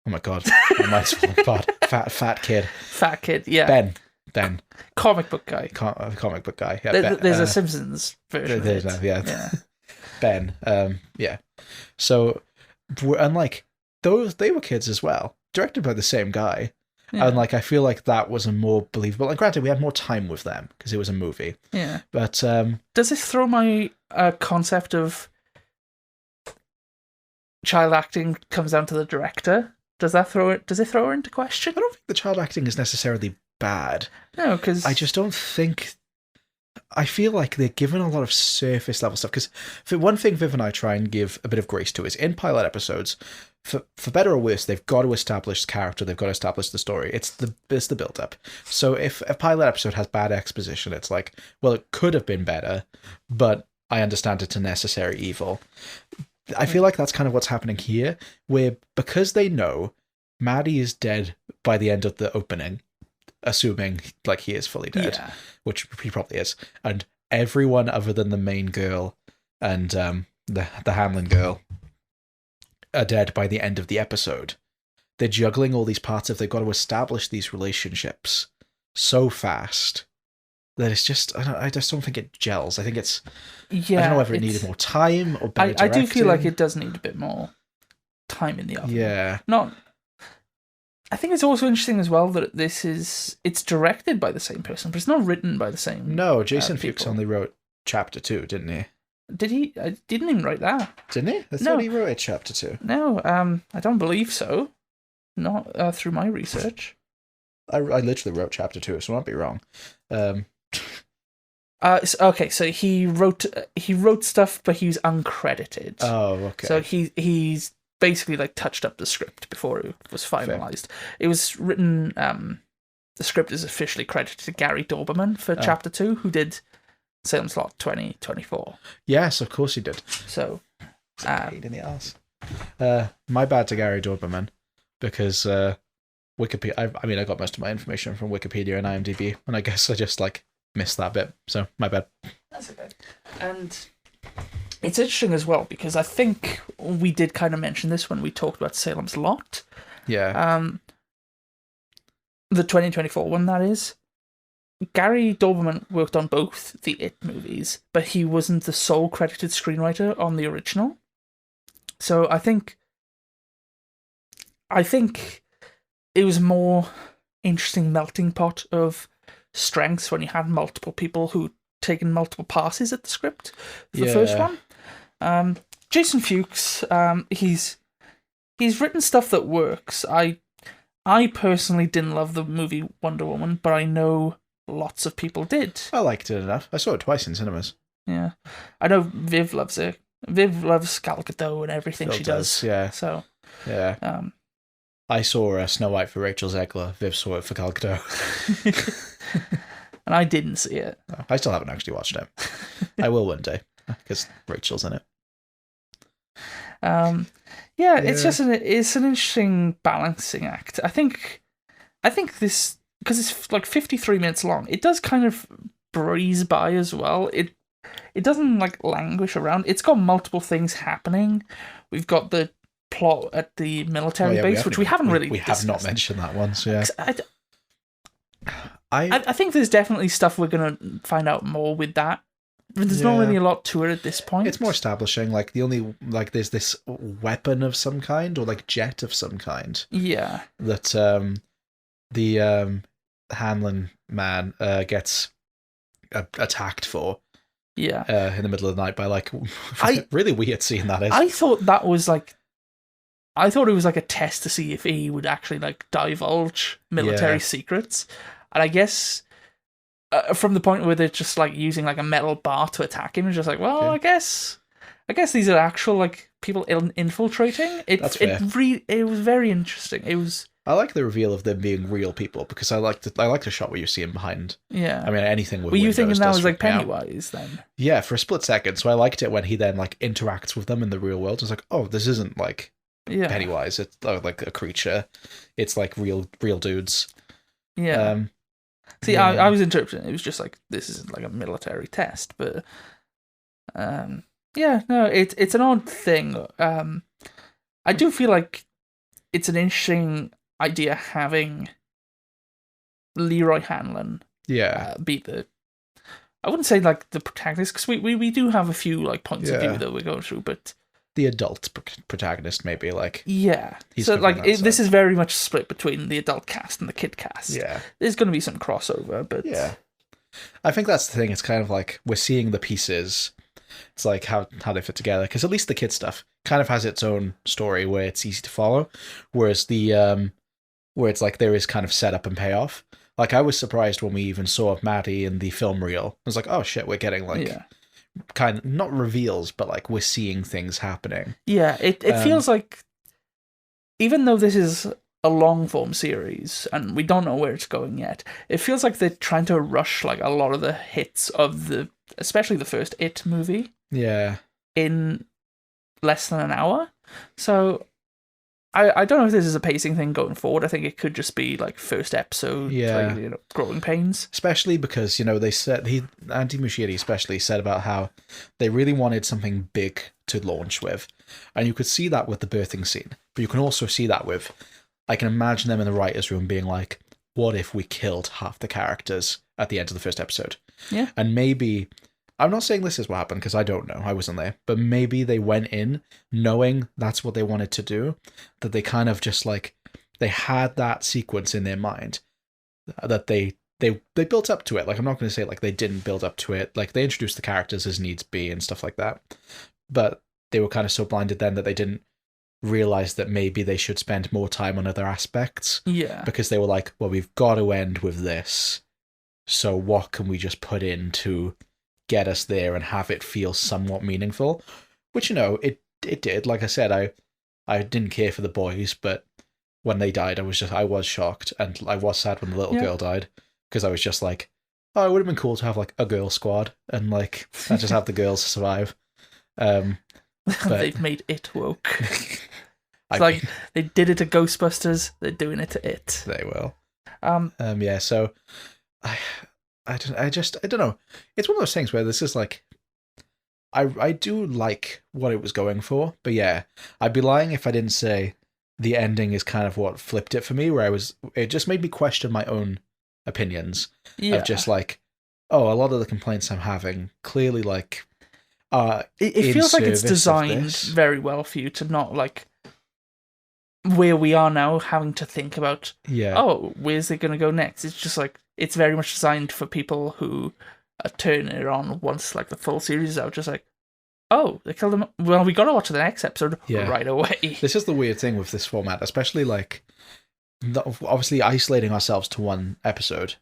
my god, my mind's falling apart. Fat kid. Fat kid. Yeah. Ben. Comic book guy. Comic book guy. Yeah. There's a Simpsons version. There's of it. Yeah. Ben. Yeah. So, and like they were kids as well, directed by the same guy. Yeah. And like, I feel like that was a more believable. And granted, we had more time with them because it was a movie. Yeah. But does this throw my concept of child acting comes down to the director? Does it throw her into question? I don't think the child acting is necessarily bad. No, because I just don't think. I feel like they're given a lot of surface level stuff. Because for one thing, Viv and I try and give a bit of grace to is in pilot episodes. For better or worse, they've got to establish character. They've got to establish the story. It's the build up. So if a pilot episode has bad exposition, it's like, well, it could have been better, but I understand it's a necessary evil. I feel like that's kind of what's happening here, where because they know Maddie is dead by the end of the opening, assuming like he is fully dead, which he probably is, and everyone other than the main girl and the Hanlon girl are dead by the end of the episode. They're juggling all these parts of they've got to establish these relationships so fast that it's just I just don't think it gels. I think it's I don't know whether it needed more time or better directing. I do feel like it does need a bit more time in the oven. Yeah. I think it's also interesting as well that it's directed by the same person, but it's not written by the same. No, Jason Fuchs only wrote chapter 2, didn't he? Did he? I didn't even write that. Didn't he? I thought he wrote it chapter 2. No, I don't believe so. Not through my research. I literally wrote chapter 2, so I might be wrong. Okay, so he wrote stuff, but he was uncredited. Oh, okay. So he's basically like touched up the script before it was finalized. Fair. It was written. The script is officially credited to Gary Doberman for chapter 2, who did Salem Slot 2024. Yes, of course he did. So, pain in the ass. My bad to Gary Doberman, because Wikipedia. I mean, I got most of my information from Wikipedia and IMDb, and I guess I just like missed that bit. So my bad. That's okay. And it's interesting as well because I think we did kind of mention this when we talked about Salem's Lot. Yeah. The 2024 one, that is. Gary Doberman worked on both the It movies, but he wasn't the sole credited screenwriter on the original. So I think it was a more interesting melting pot of strengths when you had multiple people who taken multiple passes at the script for the first one. Jason Fuchs, he's written stuff that works. I personally didn't love the movie Wonder Woman, but I know lots of people did. I liked it enough. I saw it twice in cinemas. Yeah. I know Viv loves it. Viv loves Gal Gadot and everything she does. Yeah. So, yeah. I saw Snow White for Rachel Zegler. Viv saw it for Gal Gadot. And I didn't see it. I still haven't actually watched it. I will one day, because Rachel's in it. Yeah, it's just an interesting balancing act. I think this, because it's like 53 minutes long, it does kind of breeze by as well. It doesn't like languish around. It's got multiple things happening. We've got the plot at the military base, which we haven't really we have not mentioned that once. Yeah, I think there's definitely stuff we're gonna find out more with that. But there's not really a lot to it at this point. It's more establishing, like, the only, like, there's this weapon of some kind, or, like, jet of some kind. Yeah. That, the, Hanlon man, gets attacked for. Yeah. In the middle of the night by, like, really weird seeing that is. I thought it was, like, a test to see if he would actually, like, divulge military secrets. And I guess... from the point where they're just like using like a metal bar to attack him, it's just like, well, I guess these are actual like people infiltrating. That's fair. It was very interesting. It was. I like the reveal of them being real people because I like the shot where you see him behind. Yeah. I mean, anything with. Were you thinking that was like Pennywise then? Yeah, for a split second. So I liked it when he then like interacts with them in the real world. It's like, oh, this isn't like Yeah. Pennywise. It's like a creature. It's like real dudes. Yeah. See, yeah. I was interpreting it was just like, this is like a military test, but yeah, no, it's an odd thing. I do feel like it's an interesting idea having Leroy Hanlon be the, I wouldn't say like the protagonist, because we do have a few like points of view that we're going through, but the adult protagonist maybe, like, so like this is very much split between the adult cast and the kid cast. There's going to be some crossover, but I think that's the thing. It's kind of like we're seeing the pieces. It's like how they fit together, because at least the kid stuff kind of has its own story where it's easy to follow, whereas the where it's like there is kind of setup and payoff. Like, I was surprised when we even saw Maddie in the film reel. I was like, oh shit, we're getting like kind of not reveals, but like we're seeing things happening. Yeah, it feels like, even though this is a long form series and we don't know where it's going yet, it feels like they're trying to rush like a lot of the hits of especially the first It movie. Yeah. In less than an hour. So I don't know if this is a pacing thing going forward. I think it could just be like first episode, like, growing pains. Especially because, they said, Andy Muschietti especially said about how they really wanted something big to launch with. And you could see that with the birthing scene. But you can also see that with, I can imagine them in the writer's room being like, what if we killed half the characters at the end of the first episode? Yeah. And maybe, I'm not saying this is what happened because I don't know, I wasn't there, but maybe they went in knowing that's what they wanted to do, that they kind of just like, they had that sequence in their mind, that they built up to it. Like, I'm not going to say like they didn't build up to it, like they introduced the characters as needs be and stuff like that, but they were kind of so blinded then that they didn't realize that maybe they should spend more time on other aspects. Yeah. Because they were like, well, we've got to end with this, so what can we just put in to get us there and have it feel somewhat meaningful? Which, it did. Like I said, I didn't care for the boys, but when they died, I was shocked, and I was sad when the little girl died, because I was just like, oh, it would have been cool to have like a girl squad and like not just have the girls survive. But they've made It woke. It's like they did it to Ghostbusters, they're doing it to It. They will. Yeah, so I don't know. It's one of those things where this is like, I do like what it was going for, but yeah, I'd be lying if I didn't say the ending is kind of what flipped it for me, where it just made me question my own opinions of just like, oh, a lot of the complaints I'm having clearly like it feels like it's designed very well for you to not like where we are now having to think about, oh, where's it going to go next? It's just like, it's very much designed for people who are turning it on once like the full series is out, just like, oh, they killed him. Well, we got to watch the next episode right away. This is the weird thing with this format, especially like, obviously isolating ourselves to one episode,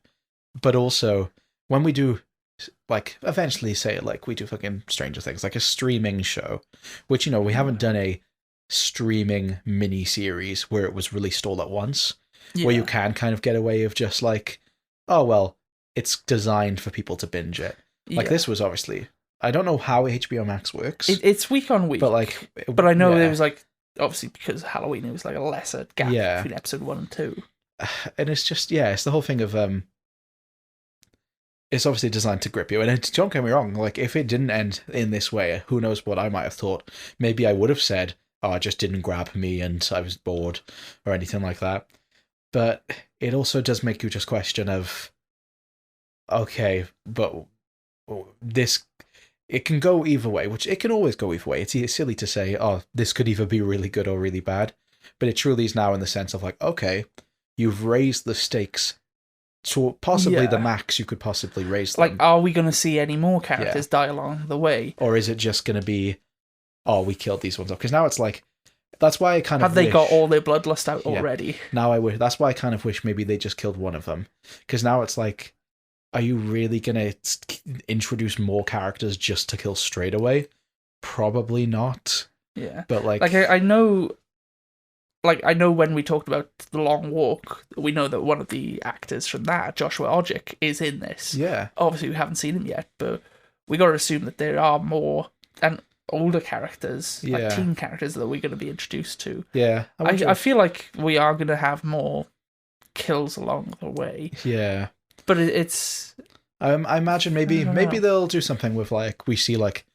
but also when we do like eventually say like we do fucking Stranger Things, like a streaming show, which, we haven't done a streaming mini series where it was released all at once, where you can kind of get away of just like, oh well, it's designed for people to binge it. Like this was obviously, I don't know how HBO Max works. It's week on week, but I know there was like, obviously because Halloween, it was like a lesser gap between episode 1 and 2. And it's just it's the whole thing of it's obviously designed to grip you. And don't get me wrong, like if it didn't end in this way, who knows what I might have thought. Maybe I would have said, oh, it just didn't grab me and I was bored or anything like that. But it also does make you just question of, okay, but it can go either way, which it can always go either way. It's silly to say, oh, this could either be really good or really bad. But it truly is now in the sense of like, okay, you've raised the stakes to possibly the max you could possibly raise them. Like, are we going to see any more characters die along the way? Or is it just going to be, oh, we killed these ones off? Because now it's like, that's why I kind of have they got all their bloodlust out already? Now that's why I kind of wish maybe they just killed one of them. Because now it's like, are you really going to introduce more characters just to kill straight away? Probably not. Yeah. But like I know when we talked about The Long Walk, we know that one of the actors from that, Joshua Odjick, is in this. Yeah. Obviously, we haven't seen him yet, but we got to assume that there are more. And older characters, like Yeah. teen characters that we're going to be introduced to. Yeah. I feel like we are going to have more kills along the way, Yeah. but it's. I imagine maybe I don't know. they'll do something with like we see like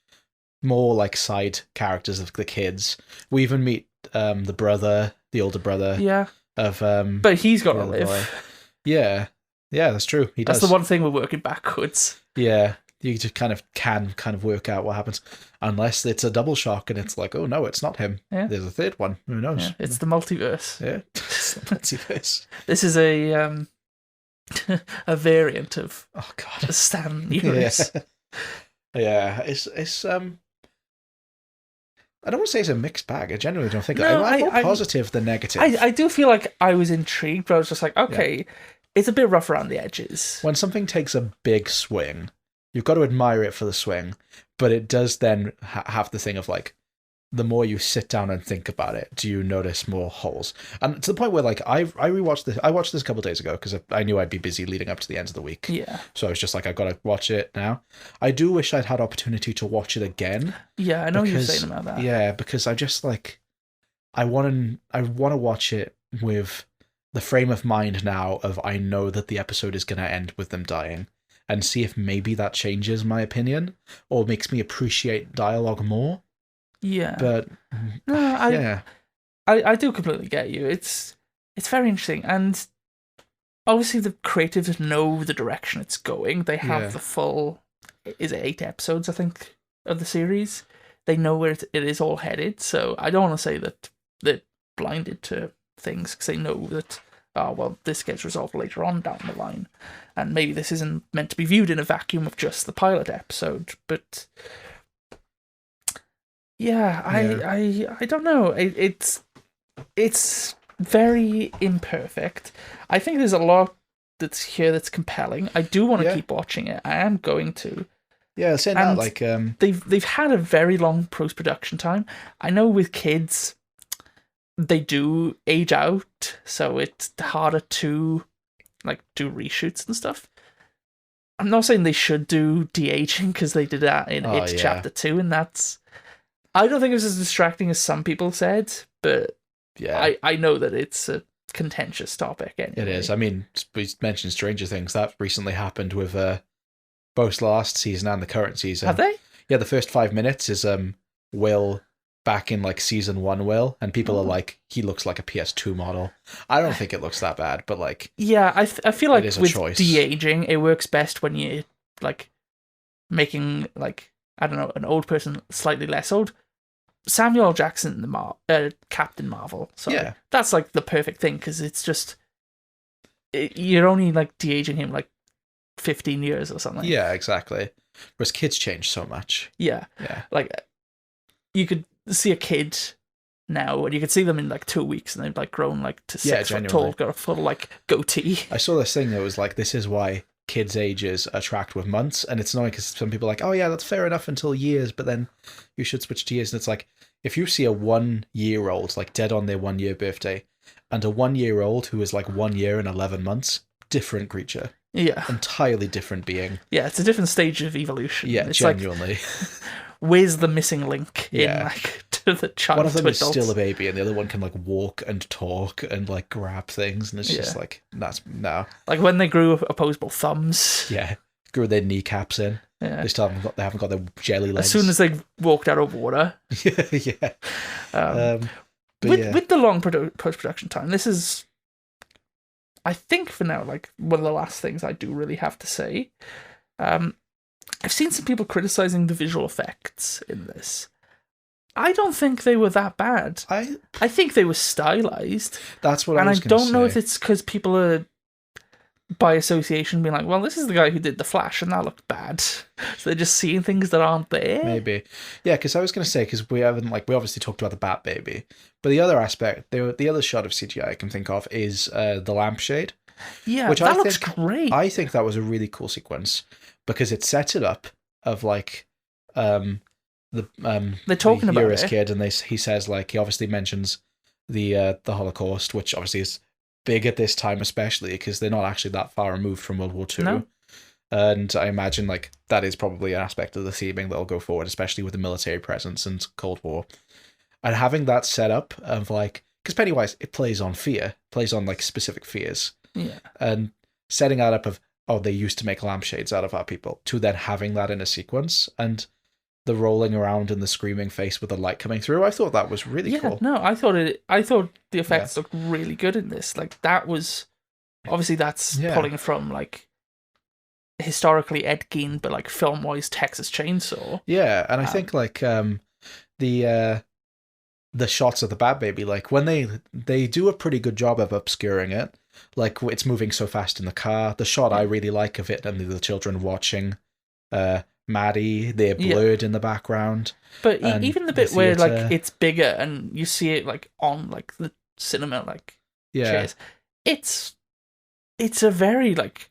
more like side characters of the kids. We even meet the older brother Yeah, of but he's got the to other boy. live. Yeah. Yeah, that's true. He That's does. the one thing we're working backwards. Yeah. You just kind of work out what happens. Unless it's a double shock and it's like, oh no, it's not him. Yeah. There's a third one. Who knows? Yeah, it's the multiverse. Yeah. It's the multiverse. This is a a variant of Oh god. the Stan universe. Yeah. Yeah. It's I don't want to say it's a mixed bag. I genuinely don't think. No, I'm more positive than negative. I do feel like I was intrigued, but I was just like, okay, it's a bit rough around the edges. When something takes a big swing, you've got to admire it for the swing, but it does then have the thing of like, the more you sit down and think about it, do you notice more holes? And to the point where like I watched this a couple of days ago because I knew I'd be busy leading up to the end of the week. Yeah. So I was just like, I've got to watch it now. I do wish I'd had opportunity to watch it again. Yeah, I know you were saying about that. Yeah, because I just like, I want to watch it with the frame of mind now of I know that the episode is going to end with them dying, and see if maybe that changes my opinion or makes me appreciate dialogue more. Yeah. But no, I do completely get you. It's very interesting, and obviously the creatives know the direction it's going. They have the full, is it 8 episodes, I think, of the series. They know where it is all headed, so I don't want to say that they're blinded to things, because they know that, oh, well, this gets resolved later on down the line, and maybe this isn't meant to be viewed in a vacuum of just the pilot episode, but yeah, I don't know. It's very imperfect. I think there's a lot that's here that's compelling. I do want to keep watching it. I am going to. Yeah, saying And that, like they've had a very long post-production time. I know with kids, they do age out, so it's harder to like do reshoots and stuff. I'm not saying they should do de-aging because they did that in Chapter 2, and that's. I don't think it was as distracting as some people said, but yeah, I know that it's a contentious topic anyway. it is. I mean, we mentioned Stranger Things. That recently happened with both last season and the current season. Have they? Yeah, the first 5 minutes is Will back in like season 1 Will, and people are like, he looks like a PS2 model. I don't think it looks that bad, but like, yeah, I feel like with choice. de-aging, it works best when you're like making like, I don't know, an old person slightly less old. Samuel L. Jackson, Captain Marvel. So that's like the perfect thing, because it's just you're only like de-aging him like 15 years or something. Yeah, exactly. Whereas kids change so much. Yeah. Like you could see a kid now, and you could see them in like 2 weeks, and they've like grown like to 6 foot tall, got a full like goatee. I saw this thing that was like, this is why kids' ages are tracked with months, and it's annoying because some people are like, oh yeah, that's fair enough until years, but then you should switch to years. And it's like, if you see a 1-year-old like dead on their 1-year birthday, and a 1-year-old who is like 1 year and 11 months, different creature. Yeah. Entirely different being. Yeah, it's a different stage of evolution. Yeah, it's genuinely. Like, where's the missing link in like to the child? One of them to is adults? still a baby, and the other one can like walk and talk and like grab things, and it's just like, that's no. Like when they grew opposable thumbs. Yeah, grew their kneecaps in. Yeah. They still haven't got their jelly legs. As soon as they walked out of water. Yeah. With the long post-production time, this is, I think for now, like one of the last things I do really have to say. I've seen some people criticizing the visual effects in this. I don't think they were that bad. I think they were stylized. That's what I was going to say. And I don't know if it's because people are, by association, being like, well, this is the guy who did The Flash, and that looked bad. So they're just seeing things that aren't there. Maybe. Yeah, because I was going to say, because we obviously talked about the Bat Baby, but the other aspect, the other shot of CGI I can think of is the lampshade. Yeah, which that looks great. I think that was a really cool sequence, because it sets it up of like, they're talking about it. Kid, and he says, like, he obviously mentions the Holocaust, which obviously is big at this time, especially because they're not actually that far removed from World War II. And I imagine like that is probably an aspect of the theming that'll go forward, especially with the military presence and Cold War. And having that set up of like, because Pennywise, it plays on fear, plays on like specific fears. Yeah. And setting that up of, oh, they used to make lampshades out of our people, to then having that in a sequence and the rolling around and the screaming face with the light coming through. I thought that was really cool. No, I thought the effects looked really good in this. Like that was obviously that's pulling from like historically Ed Gein, but like film wise Texas Chainsaw. Yeah, and I think like the shots of the Bat Baby, like when they do a pretty good job of obscuring it. Like it's moving so fast in the car. The shot I really like of it and the children watching Maddie, they're blurred in the background. But even the bit where like it's bigger and you see it like on like the cinema like chairs, it's a very like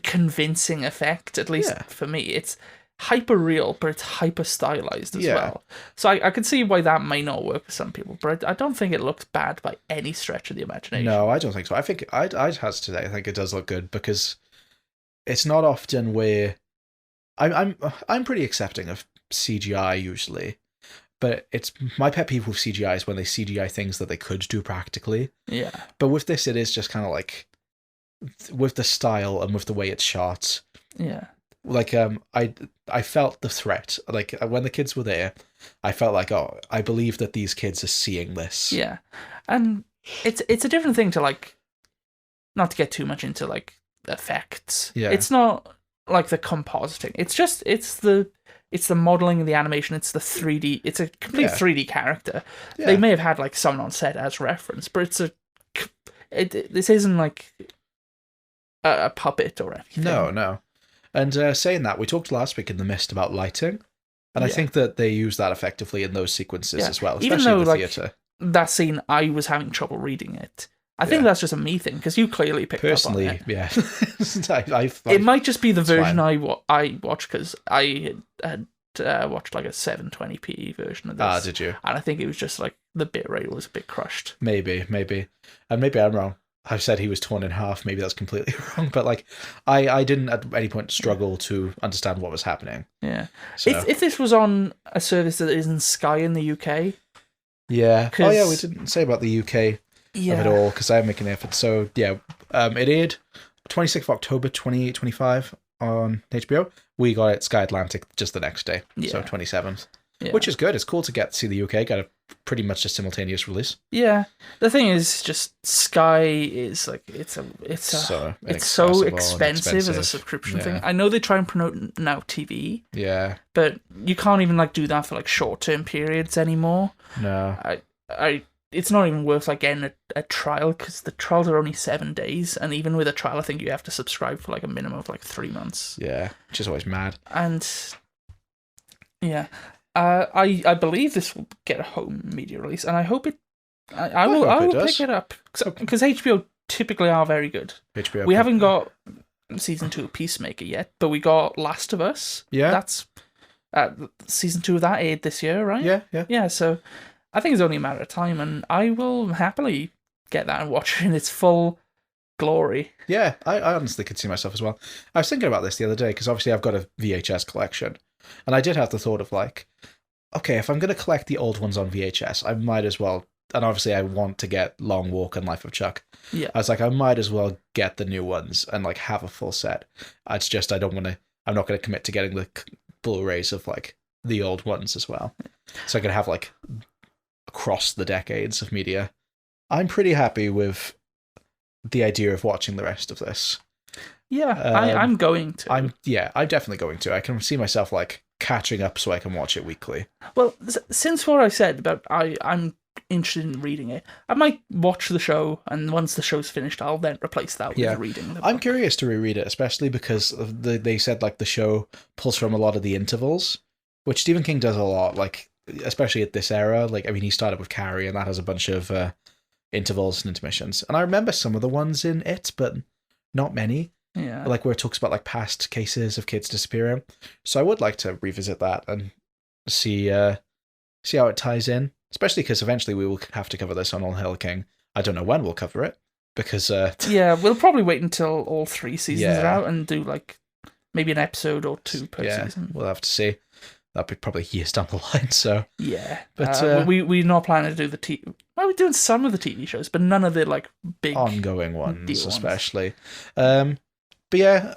convincing effect, at least for me. It's hyper real, but it's hyper stylized as well. So I can see why that may not work for some people, but I don't think it looks bad by any stretch of the imagination. No, I don't think so. I think I has today. I think it does look good because it's not often where I'm pretty accepting of CGI usually, but it's my pet peeve with CGI is when they CGI things that they could do practically. Yeah. But with this, it is just kind of like with the style and with the way it's shot. Yeah. Like I felt the threat. Like when the kids were there, I felt like, oh, I believe that these kids are seeing this. Yeah. And it's a different thing to like, not to get too much into like effects. Yeah. It's not like the compositing. It's the modeling, the animation. It's the 3D. It's a complete 3D character. Yeah. They may have had like someone on set as reference, but this isn't like a puppet or anything. No. And saying that, we talked last week in The Mist about lighting, and I think that they use that effectively in those sequences as well, especially even though, in the like, theatre. That scene, I was having trouble reading it. I think that's just a me thing, because you clearly picked up on it. Yeah. It might just be the version I watched, because I had watched like a 720p version of this. Ah, did you? And I think it was just like the bitrate was a bit crushed. Maybe. And maybe I'm wrong. I've said he was torn in half. Maybe that's completely wrong. But like, I didn't at any point struggle to understand what was happening. Yeah. So. If this was on a service that isn't Sky in the UK. Yeah. Oh yeah, we didn't say about the UK of it all because I'm making an effort. So yeah, it aired 26th of October 2025 on HBO. We got it Sky Atlantic just the next day. Yeah. So 27th. Yeah. Which is good. It's cool to see the UK get a pretty much a simultaneous release. Yeah. The thing is, just Sky is like it's so expensive as a subscription thing. I know they try and promote Now TV. Yeah. But you can't even like do that for like short-term periods anymore. No. It's not even worth like getting a trial because the trials are only 7 days, and even with a trial, I think you have to subscribe for like a minimum of like 3 months. Yeah, which is always mad. And I believe this will get a home media release, and I hope it. I will pick it up because HBO typically are very good. We haven't got season 2 of Peacemaker yet, but we got Last of Us. Yeah, that's season 2 of that aired this year, right? Yeah. So I think it's only a matter of time, and I will happily get that and watch it in its full glory. Yeah, I honestly could see myself as well. I was thinking about this the other day because obviously I've got a VHS collection. And I did have the thought of like, okay, if I'm going to collect the old ones on VHS, I might as well, and obviously I want to get Long Walk and Life of Chuck. Yeah. I was like, I might as well get the new ones and like have a full set. It's just, I'm not going to commit to getting the Blu-rays of like the old ones as well. So I can have like across the decades of media. I'm pretty happy with the idea of watching the rest of this. Yeah, I'm going to. I'm definitely going to. I can see myself like catching up so I can watch it weekly. Well, since what I said about I'm interested in reading it, I might watch the show, and once the show's finished, I'll then replace that with reading the book. I'm curious to reread it, especially because they said like the show pulls from a lot of the intervals, which Stephen King does a lot, like especially at this era. Like, I mean, he started with Carrie, and that has a bunch of intervals and intermissions. And I remember some of the ones in it, but not many. Yeah. Like where it talks about like past cases of kids disappearing. So I would like to revisit that and see how it ties in. Especially because eventually we will have to cover this on All Hail King. I don't know when we'll cover it, because Yeah, we'll probably wait until all 3 seasons are Yeah. out and do like maybe an episode or 2 per season. we'll have to see. That'll be probably years down the line. So Yeah, But, we're not planning to do the TV. Well, we're doing some of the TV shows, but none of the like big ongoing ones, deal ones. especially. But yeah,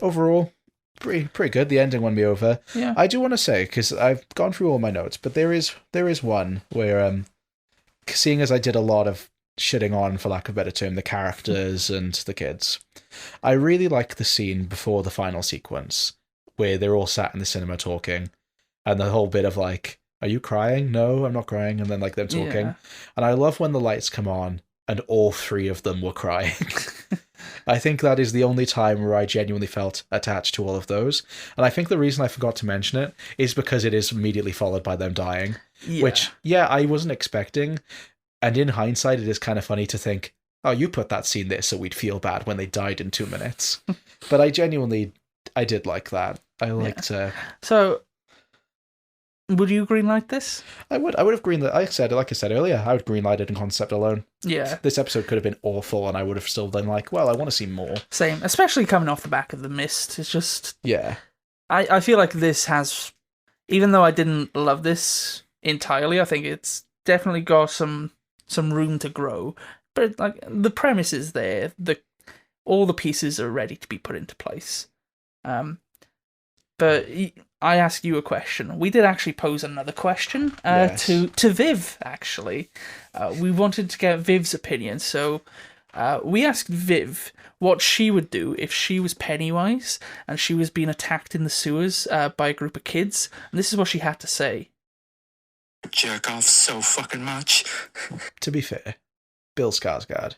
overall, pretty good. The ending won me over. Yeah. I do want to say, because I've gone through all my notes, but there is one where seeing as I did a lot of shitting on, for lack of a better term, the characters and the kids, I really like the scene before the final sequence where they're all sat in the cinema talking, and the whole bit of like, are you crying? No, I'm not crying. And then like them talking. Yeah. And I love when the lights come on and all 3 of them were crying. I think that is the only time where I genuinely felt attached to all of those. And I think the reason I forgot to mention it is because it is immediately followed by them dying, which, I wasn't expecting. And in hindsight, it is kind of funny to think, oh, you put that scene there so we'd feel bad when they died in 2 minutes. But I did like that. I liked... So, would you greenlight this? I would have greenlit. Like I said earlier, I would greenlight it in concept alone. Yeah. This episode could have been awful, and I would have still been like, well, I want to see more. Same, especially coming off the back of The Mist. It's just... Yeah. I feel like this has... Even though I didn't love this entirely, I think it's definitely got some room to grow. But like the premise is there. All the pieces are ready to be put into place. But I asked you a question. We did actually pose another question to Viv, actually. We wanted to get Viv's opinion. So we asked Viv what she would do if she was Pennywise and she was being attacked in the sewers by a group of kids. And this is what she had to say. Jerk off so fucking much. To be fair, Bill Skarsgård,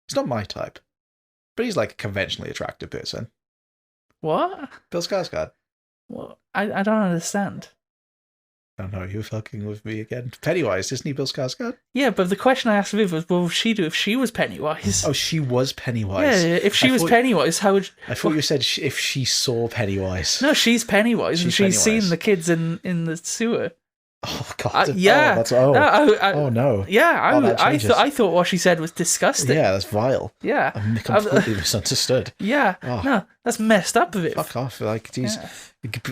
he's not my type, but he's like a conventionally attractive person. What? Bill Skarsgård. Well, I don't understand. Oh no, you're fucking with me again. Pennywise, isn't he Bill Skarsgård? Yeah, but the question I asked Viv was, what would she do if she was Pennywise? Oh, she was Pennywise. Yeah, if she was Pennywise, how would... I thought you said if she saw Pennywise. No, she's Pennywise, and she's Pennywise. seen the kids in the sewer. Oh god! Yeah. Oh no! Yeah, I thought what she said was disgusting. Yeah, that's vile. Yeah, I'm completely misunderstood. Yeah, no, that's messed up of it. Fuck off! Like, geez,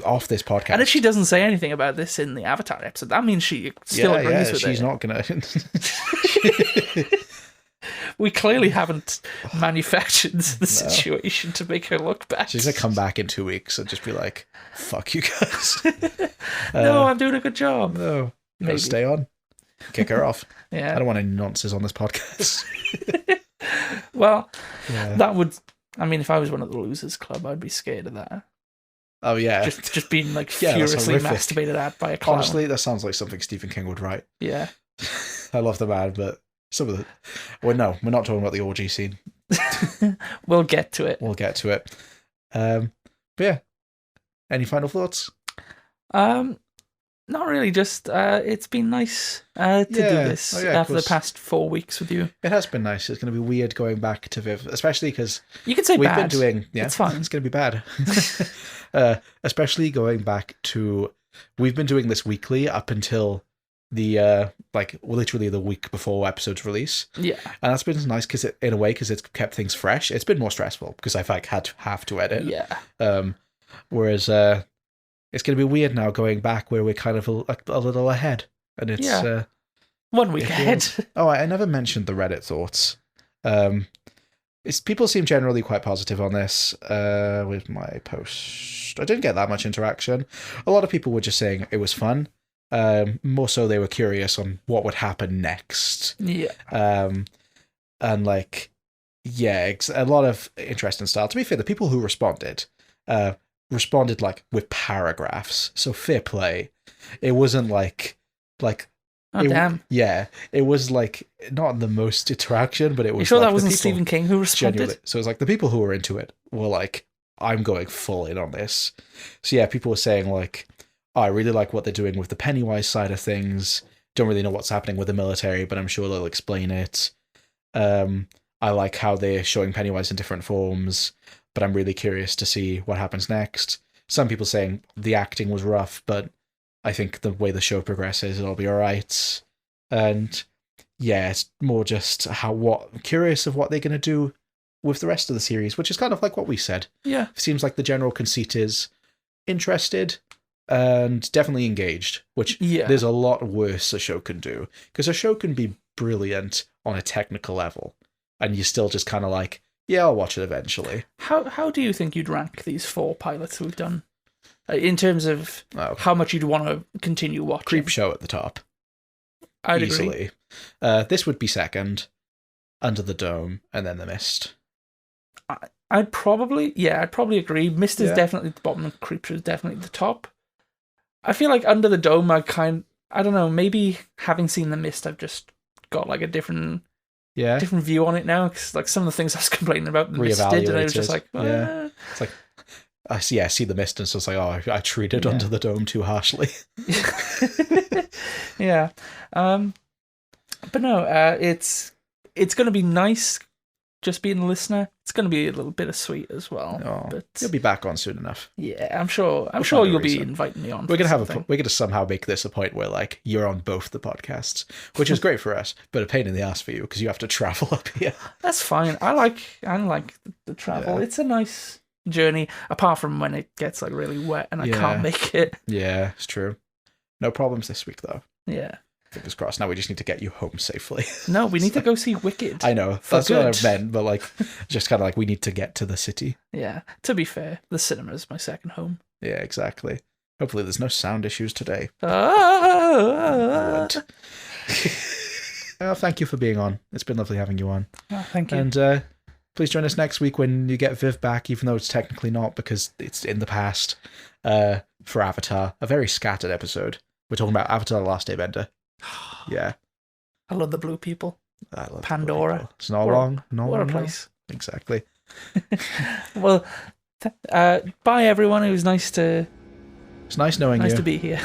off this podcast. And if she doesn't say anything about this in the Avatar episode, that means she still agrees with it. She's not gonna. We clearly haven't manufactured the situation to make her look bad. She's gonna come back in 2 weeks and just be like, "Fuck you guys." No, I'm doing a good job. No, maybe stay on. Kick her off. Yeah, I don't want any nonsense on this podcast. Well, that would. I mean, if I was one of the losers club, I'd be scared of that. Oh yeah, just being like furiously masturbated at by a clown. Honestly, that sounds like something Stephen King would write. Yeah, I love the man, but some of the. Well, no, we're not talking about the orgy scene. We'll get to it. But yeah, any final thoughts? Not really. Just it's been nice to do this after the past 4 weeks with you. It has been nice. It's going to be weird going back to Viv, especially because you can say we've bad. been doing. Yeah, it's fine. It's going to be bad. Especially going back to, we've been doing this weekly up until the literally the week before episodes release. Yeah, and that's been nice because in a way, because it's kept things fresh. It's been more stressful because I've have to edit. Yeah. Whereas it's going to be weird now going back where we're kind of a little ahead, and it's 1 week ahead. Oh, I never mentioned the Reddit thoughts. People seem generally quite positive on this with my post. I didn't get that much interaction. A lot of people were just saying it was fun. More so they were curious on what would happen next. Yeah. And like, a lot of interesting style. To be fair, the people who responded like with paragraphs. So fair play. It wasn't like oh, damn. Yeah, it was like not the most interaction, but it was. You sure like that wasn't Stephen King who responded? Genuinely. So it was like the people who were into it were like, I'm going full in on this. So yeah, people were saying like, oh, I really like what they're doing with the Pennywise side of things. Don't really know what's happening with the military, but I'm sure they'll explain it. I like how they're showing Pennywise in different forms, but I'm really curious to see what happens next. Some people saying the acting was rough, but I think the way the show progresses, it'll be all right. And yeah, it's more just curious of what they're going to do with the rest of the series, which is kind of like what we said. Yeah. It seems like the general conceit is interested and definitely engaged, which there's a lot worse a show can do. Because a show can be brilliant on a technical level, and you're still just kind of like, yeah, I'll watch it eventually. How do you think you'd rank these 4 pilots we've done? In terms of how much you'd want to continue watching? Creep Show at the top. I'd easily agree. This would be second, Under the Dome, and then The Mist. I'd probably agree. Mist is definitely the bottom, and Creep Show is definitely the top. I feel like Under the Dome, I don't know, maybe having seen The Mist, I've just got like a different view on it now, because like some of the things I was complaining about The Mist did, and I was just like, it's like, I see The Mist, and it's just like, oh, I treated Under the Dome too harshly. Yeah. But no, it's going to be nice just being a listener. It's going to be a little bittersweet as well. Oh, but you'll be back on soon enough. Yeah, I'm sure you'll be inviting me on. We're gonna somehow make this a point where like you're on both the podcasts, which is great for us, but a pain in the ass for you because you have to travel up here. That's fine. I like the travel. Yeah. It's a nice journey, apart from when it gets like really wet and I can't make it. Yeah, it's true. No problems this week though. Yeah. Fingers crossed. Now we just need to get you home safely. No, we need to go see Wicked. I know. That's what I meant, but like, just kind of like we need to get to the city. Yeah. To be fair, the cinema is my second home. Yeah, exactly. Hopefully there's no sound issues today. Thank you for being on. It's been lovely having you on. Oh, thank you. And please join us next week when you get Viv back, even though it's technically not because it's in the past, for Avatar. A very scattered episode. We're talking about Avatar: The Last Airbender. Yeah. I love the blue people. I love Pandora. People. It's not long. What a place. Exactly. Well, bye everyone. It was nice to... It's nice knowing you. Nice to be here.